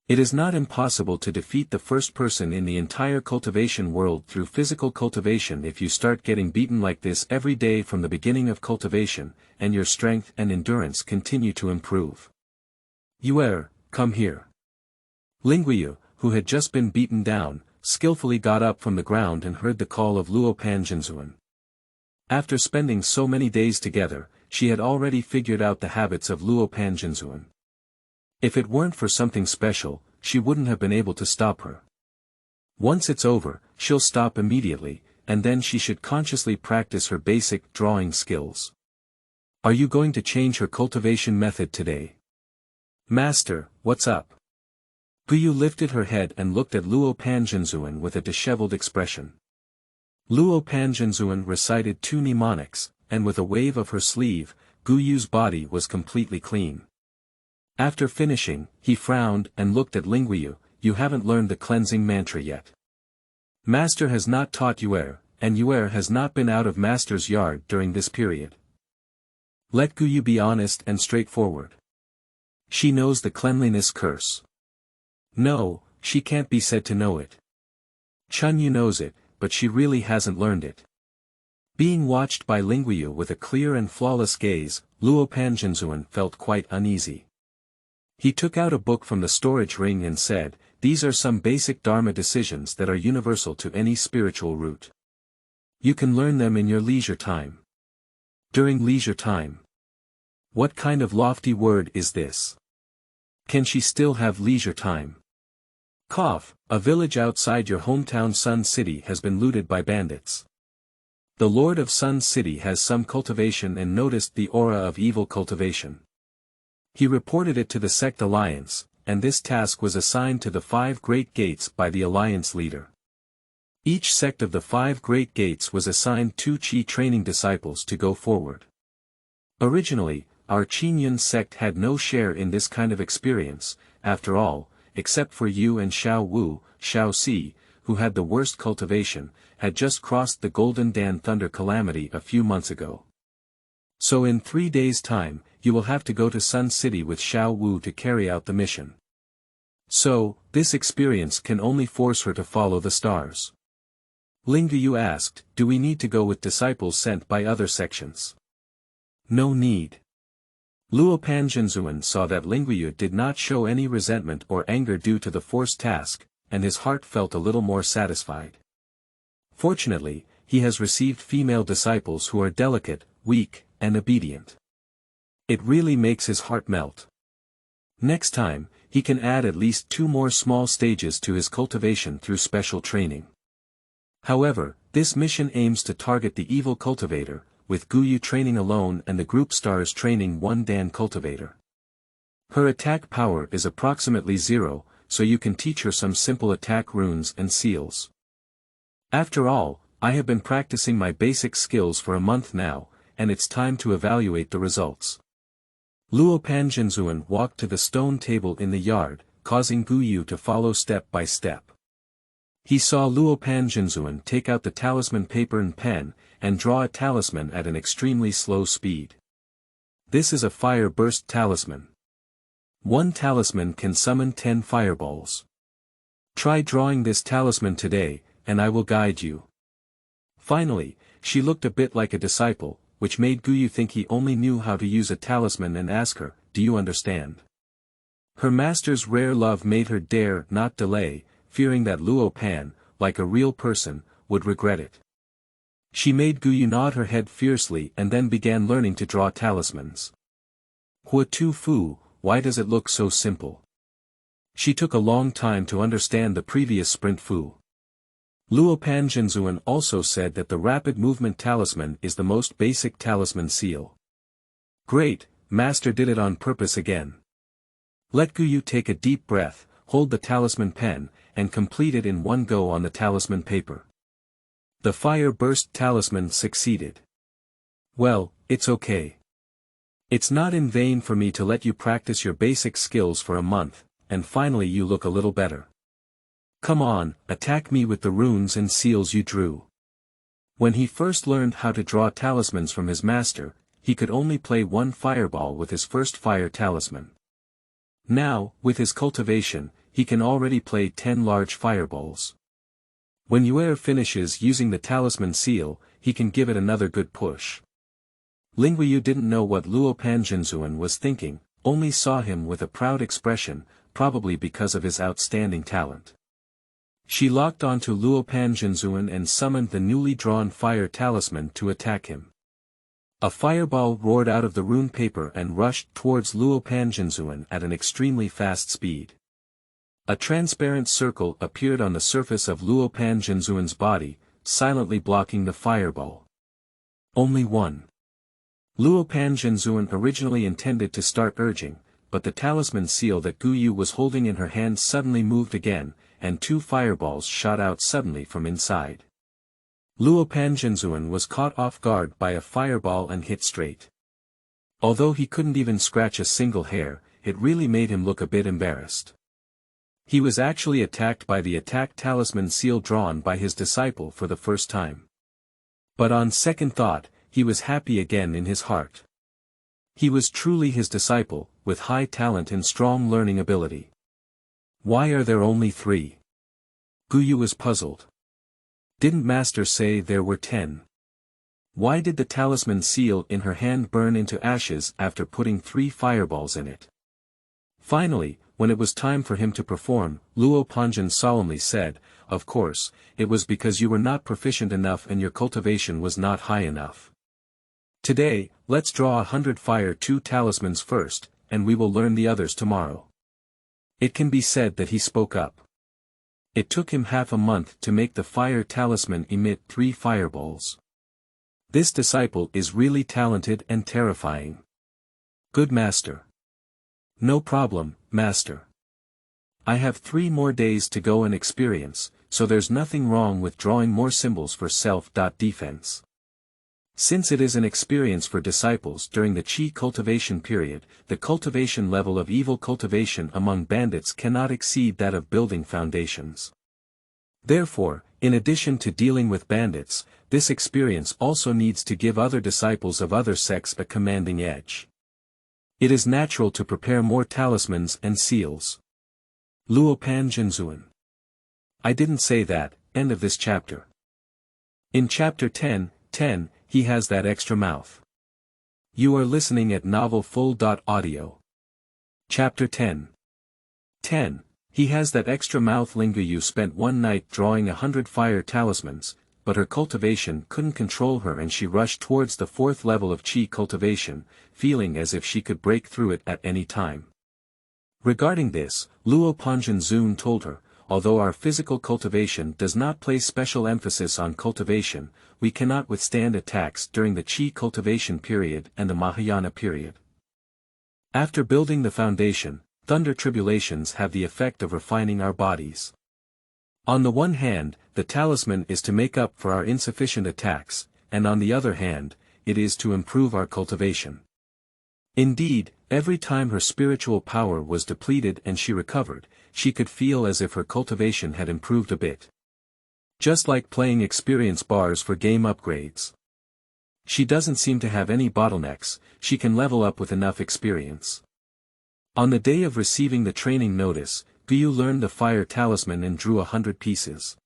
It is not impossible to defeat the first person in the entire cultivation world through physical cultivation if you start getting beaten like this every day from the beginning of cultivation, and your strength and endurance continue to improve. Yue, come here. Gu Yue, who had just been beaten down, skillfully got up from the ground and heard the call of Luo Panjinzuan. After spending so many days together, she had already figured out the habits of Luo Panjinzuan. If it weren't for something special, she wouldn't have been able to stop her. Once it's over, she'll stop immediately, and then she should consciously practice her basic drawing skills. Are you going to change her cultivation method today? Master, what's up? Gu Yue lifted her head and looked at Luo Panjinzuan with a disheveled expression. Luo Panjinzuan recited 2 mnemonics, and with a wave of her sleeve, Gu Yue's body was completely clean. After finishing, he frowned and looked at Gu Yue. You haven't learned the cleansing mantra yet. Master has not taught Yue, and Yue has not been out of Master's yard during this period. Let Gu Yue be honest and straightforward. She knows the cleanliness curse. No, she can't be said to know it. Qingyun knows it, but she really hasn't learned it. Being watched by Gu Yue with a clear and flawless gaze, Luo Panjinzuan felt quite uneasy. He took out a book from the storage ring and said, "These are some basic Dharma decisions that are universal to any spiritual route. You can learn them in your leisure time." During leisure time? What kind of lofty word is this? Can she still have leisure time? Cough, a village outside your hometown Sun City has been looted by bandits. The Lord of Sun City has some cultivation and noticed the aura of evil cultivation. He reported it to the sect alliance, and this task was assigned to the 5 great gates by the alliance leader. Each sect of the 5 great gates was assigned 2 Qi training disciples to go forward. Originally, our Qingyun sect had no share in this kind of experience, after all, except for Yu and Xiao Wu, Xiao Si, who had the worst cultivation, had just crossed the Golden Dan Thunder calamity a few months ago. So in 3 days' time, you will have to go to Sun City with Xiao Wu to carry out the mission. So, this experience can only force her to follow the stars. Gu Yue asked, "Do we need to go with disciples sent by other sections?" "No need." Luo Panjinzuan saw that Gu Yue did not show any resentment or anger due to the forced task, and his heart felt a little more satisfied. Fortunately, he has received female disciples who are delicate, weak, and obedient. It really makes his heart melt. Next time, he can add at least 2 more small stages to his cultivation through special training. However, this mission aims to target the evil cultivator, with Gu Yue training alone and the group stars training 1 Dan cultivator. Her attack power is approximately 0, so you can teach her some simple attack runes and seals. After all, I have been practicing my basic skills for a month now, and it's time to evaluate the results. Luo Panjinzuan walked to the stone table in the yard, causing Gu Yue to follow step by step. He saw Luo Panjinzuan take out the talisman paper and pen, and draw a talisman at an extremely slow speed. This is a fire burst talisman. 1 talisman can summon 10 fireballs. Try drawing this talisman today, and I will guide you. Finally, she looked a bit like a disciple, which made Gu Yue think he only knew how to use a talisman and ask her, "Do you understand?" Her master's rare love made her dare not delay, fearing that Luo Pan, like a real person, would regret it. She made Gu Yue nod her head fiercely and then began learning to draw talismans. Hua Tu Fu, why does it look so simple? She took a long time to understand the previous sprint Fu. Luo Panjinzuan also said that the rapid movement talisman is the most basic talisman seal. Great, Master did it on purpose again. Let Gu Yue take a deep breath, hold the talisman pen, and complete it in 1 go on the talisman paper. The fire burst talisman succeeded. Well, it's okay. It's not in vain for me to let you practice your basic skills for a month, and finally you look a little better. Come on, attack me with the runes and seals you drew. When he first learned how to draw talismans from his master, he could only play 1 fireball with his first fire talisman. Now, with his cultivation, he can already play 10 large fireballs. When Yue finishes using the talisman seal, he can give it another good push. Gu Yue didn't know what Luo Panjinzuan was thinking, only saw him with a proud expression, probably because of his outstanding talent. She locked onto Luo Panjinzuan and summoned the newly drawn fire talisman to attack him. A fireball roared out of the rune paper and rushed towards Luo Panjinzuan at an extremely fast speed. A transparent circle appeared on the surface of Luo Panjinzuan's body, silently blocking the fireball. Only 1. Luo Panjinzuan originally intended to start urging, but the talisman seal that Gu Yue was holding in her hand suddenly moved again, and 2 fireballs shot out suddenly from inside. Luo Panjinzuan was caught off guard by a fireball and hit straight. Although he couldn't even scratch a single hair, it really made him look a bit embarrassed. He was actually attacked by the attack talisman seal drawn by his disciple for the first time. But on second thought, he was happy again in his heart. He was truly his disciple, with high talent and strong learning ability. Why are there only 3? Gu Yue was puzzled. Didn't Master say there were 10? Why did the talisman seal in her hand burn into ashes after putting 3 fireballs in it? Finally, when it was time for him to perform, Luo Panjin solemnly said, "Of course, it was because you were not proficient enough and your cultivation was not high enough. Today, let's draw 100 fire 2 talismans first, and we will learn the others tomorrow." It can be said that he spoke up. It took him half a month to make the fire talisman emit 3 fireballs. This disciple is really talented and terrifying. Good master. No problem, master. I have 3 more days to go and experience, so there's nothing wrong with drawing more symbols for self-defense. Since it is an experience for disciples during the Qi cultivation period, the cultivation level of evil cultivation among bandits cannot exceed that of building foundations. Therefore, in addition to dealing with bandits, this experience also needs to give other disciples of other sects a commanding edge. It is natural to prepare more talismans and seals. Luo Panjinzuan. I didn't say that. End of this chapter. In chapter 10, he has that extra mouth. You are listening at novelfull.audio. Chapter 10. He has that extra mouth. Gu Yue spent one night drawing 100 fire talismans, but her cultivation couldn't control her and she rushed towards the 4th level of Qi cultivation, feeling as if she could break through it at any time. Regarding this, Luo Panjin told her, although our physical cultivation does not place special emphasis on cultivation, we cannot withstand attacks during the Qi cultivation period and the Mahayana period. After building the foundation, thunder tribulations have the effect of refining our bodies. On the one hand, the talisman is to make up for our insufficient attacks, and on the other hand, it is to improve our cultivation. Indeed, every time her spiritual power was depleted and she recovered, she could feel as if her cultivation had improved a bit. Just like playing experience bars for game upgrades. She doesn't seem to have any bottlenecks, she can level up with enough experience. On the day of receiving the training notice, Gu Yue learned the fire talisman and drew 100 pieces.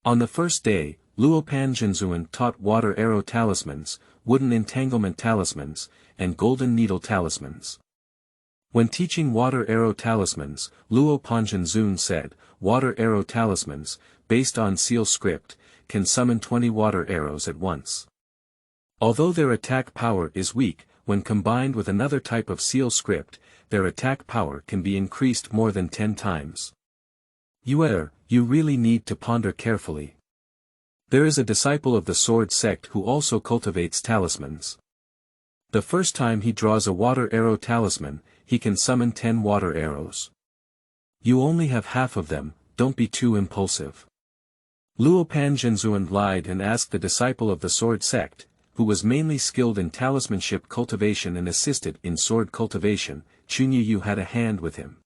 On the first day, Luo Panjinzuan taught water arrow talismans, wooden entanglement talismans, and golden needle talismans. When teaching water arrow talismans, Luo Panjin said, water arrow talismans, based on seal script, can summon 20 water arrows at once. Although their attack power is weak, when combined with another type of seal script, their attack power can be increased more than 10 times. You really need to ponder carefully. There is a disciple of the Sword Sect who also cultivates talismans. The first time he draws a water arrow talisman, he can summon 10 water arrows. You only have half of them, don't be too impulsive. Luo Panjinzuan lied and asked the disciple of the Sword Sect, who was mainly skilled in talismanship cultivation and assisted in sword cultivation, Qingyun had a hand with him.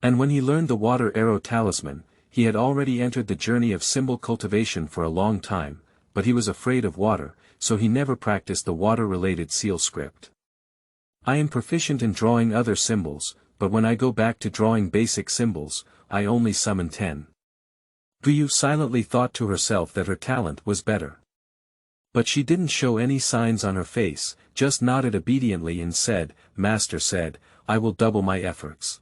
And when he learned the water arrow talisman, he had already entered the journey of symbol cultivation for a long time, but he was afraid of water, so he never practiced the water-related seal script. I am proficient in drawing other symbols, but when I go back to drawing basic symbols, I only summon 10. Gu Yue silently thought to herself that her talent was better. But she didn't show any signs on her face, just nodded obediently and said, Master said, I will double my efforts.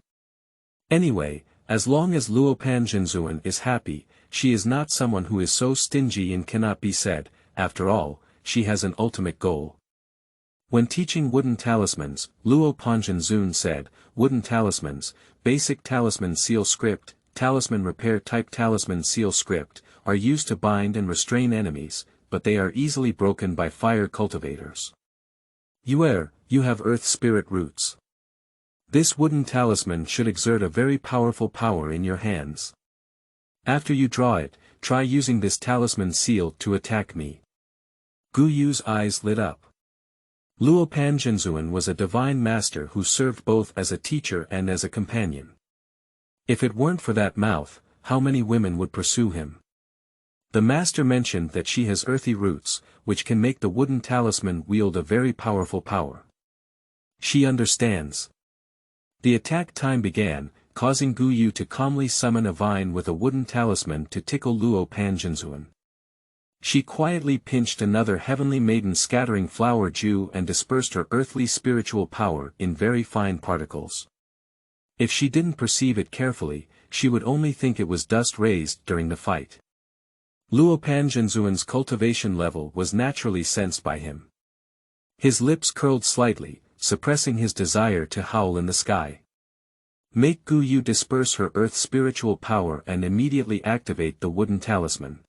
Anyway, as long as Luo Panjinzuan is happy, she is not someone who is so stingy and cannot be said, after all, she has an ultimate goal. When teaching wooden talismans, Luo Panjinzuan said, wooden talismans, basic talisman seal script, talisman repair type talisman seal script, are used to bind and restrain enemies, but they are easily broken by fire cultivators. You have earth spirit roots. This wooden talisman should exert a very powerful power in your hands. After you draw it, try using this talisman seal to attack me. Gu Yue's eyes lit up. Luo Panjinzuan was a divine master who served both as a teacher and as a companion. If it weren't for that mouth, how many women would pursue him? The master mentioned that she has earthy roots, which can make the wooden talisman wield a very powerful power. She understands. The attack time began, causing Gu Yue to calmly summon a vine with a wooden talisman to tickle Luo Panjinzuan. She quietly pinched another heavenly maiden scattering flower dew and dispersed her earthly spiritual power in very fine particles. If she didn't perceive it carefully, she would only think it was dust raised during the fight. Luo Panzhenzuan's cultivation level was naturally sensed by him. His lips curled slightly, suppressing his desire to howl in the sky. Make Gu Yue disperse her earth's spiritual power and immediately activate the wooden talisman.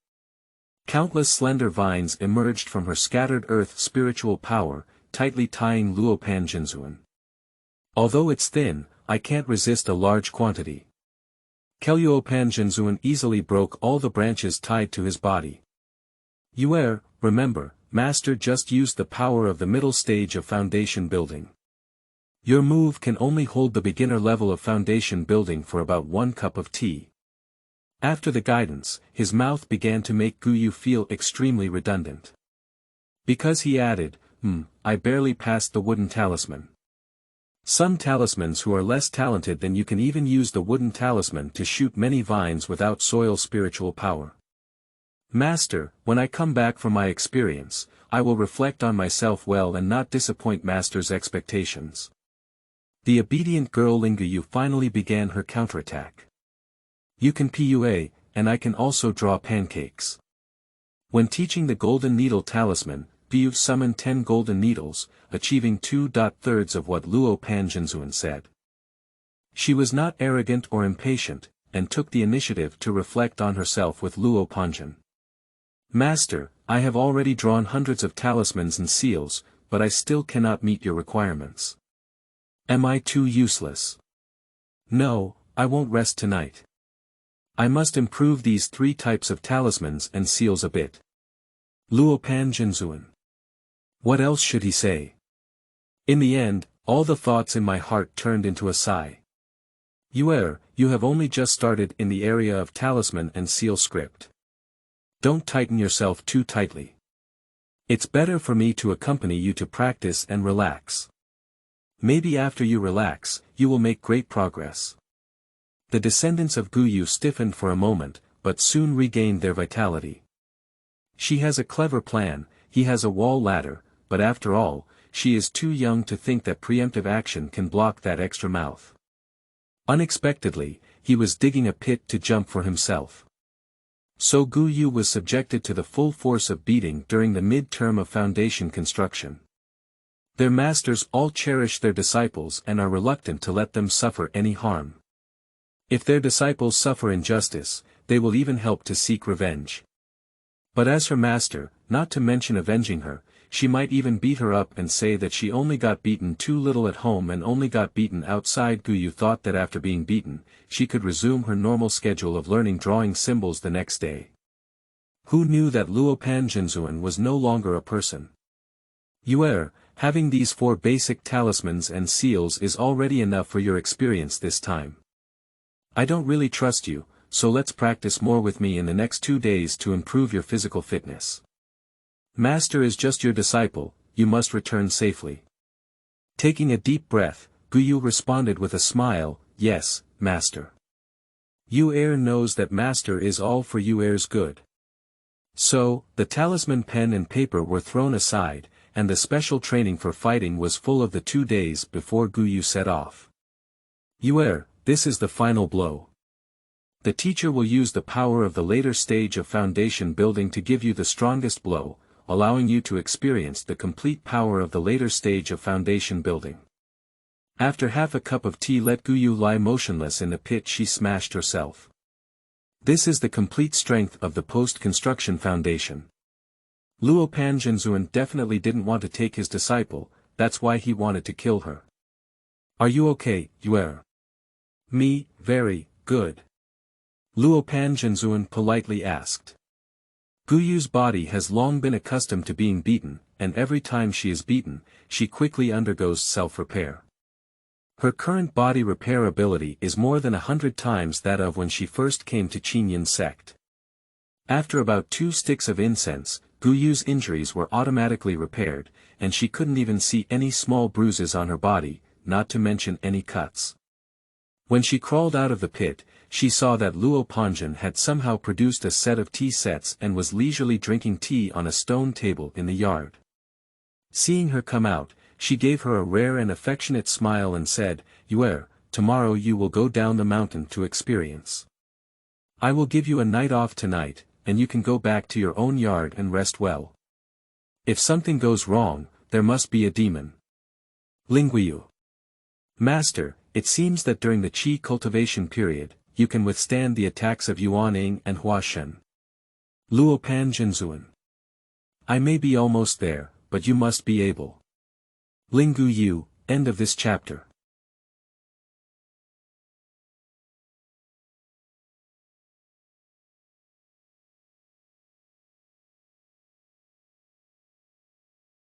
Countless slender vines emerged from her scattered earth spiritual power, tightly tying Luo Panzhenzuan. Although it's thin, I can't resist a large quantity. Luo Panzhenzuan easily broke all the branches tied to his body. Yue, remember, Master just used the power of the middle stage of foundation building. Your move can only hold the beginner level of foundation building for about 1 cup of tea. After the guidance, his mouth began to make Gu Yue feel extremely redundant. Because he added, I barely passed the wooden talisman. Some talismans who are less talented than you can even use the wooden talisman to shoot many vines without soil spiritual power. Master, when I come back from my experience, I will reflect on myself well and not disappoint Master's expectations. The obedient girl Gu Yue finally began her counterattack. You can PUA, and I can also draw pancakes. When teaching the golden needle talisman, Gu summoned 10 golden needles, achieving 2/3 of what Luo Panzhenzuan said. She was not arrogant or impatient, and took the initiative to reflect on herself with Luo Panzhen. Master, I have already drawn hundreds of talismans and seals, but I still cannot meet your requirements. Am I too useless? No, I won't rest tonight. I must improve these 3 types of talismans and seals a bit. Luo Panzhenzuan. What else should he say? In the end, all the thoughts in my heart turned into a sigh. Yue, you have only just started in the area of talisman and seal script. Don't tighten yourself too tightly. It's better for me to accompany you to practice and relax. Maybe after you relax, you will make great progress. The descendants of Gu Yue stiffened for a moment, but soon regained their vitality. She has a clever plan, he has a wall ladder, but after all, she is too young to think that preemptive action can block that extra mouth. Unexpectedly, he was digging a pit to jump for himself. So Gu Yue was subjected to the full force of beating during the mid-term of foundation construction. Their masters all cherish their disciples and are reluctant to let them suffer any harm. If their disciples suffer injustice, they will even help to seek revenge. But as her master, not to mention avenging her, she might even beat her up and say that she only got beaten too little at home and only got beaten outside. Gu Yue thought that after being beaten, she could resume her normal schedule of learning drawing symbols the next day. Who knew that Luo Panzhenzuan was no longer a person? Yue, having these 4 basic talismans and seals is already enough for your experience this time. I don't really trust you, so let's practice more with me in the next 2 days to improve your physical fitness. Master is just your disciple, you must return safely. Taking a deep breath, Gu Yue responded with a smile, yes, Master. Yue knows that Master is all for Yue's good. So, the talisman pen and paper were thrown aside, and the special training for fighting was full of the 2 days before Gu Yue set off. Yue, this is the final blow. The teacher will use the power of the later stage of foundation building to give you the strongest blow, allowing you to experience the complete power of the later stage of foundation building. After half a cup of tea, let Gu Yue lie motionless in the pit she smashed herself. This is the complete strength of the post-construction foundation. Luo Panzhenzuan definitely didn't want to take his disciple, that's why he wanted to kill her. Are you okay, Yue? Me, very, good. Luo Panzhenzuan politely asked. Gu Yue's body has long been accustomed to being beaten, and every time she is beaten, she quickly undergoes self-repair. Her current body repair ability is more than 100 times that of when she first came to Qingyun sect. After about 2 sticks of incense, Gu Yue's injuries were automatically repaired, and she couldn't even see any small bruises on her body, not to mention any cuts. When she crawled out of the pit, she saw that Luo Panjin had somehow produced a set of tea sets and was leisurely drinking tea on a stone table in the yard. Seeing her come out, she gave her a rare and affectionate smile and said, "Yue, tomorrow you will go down the mountain to experience. I will give you a night off tonight, and you can go back to your own yard and rest well. If something goes wrong, there must be a demon." Lingguiyu. Master, it seems that during the qi cultivation period, you can withstand the attacks of Yuaning and Huashen. Luo Panjinzuan. I may be almost there, but you must be able. Lingguiyu, end of this chapter.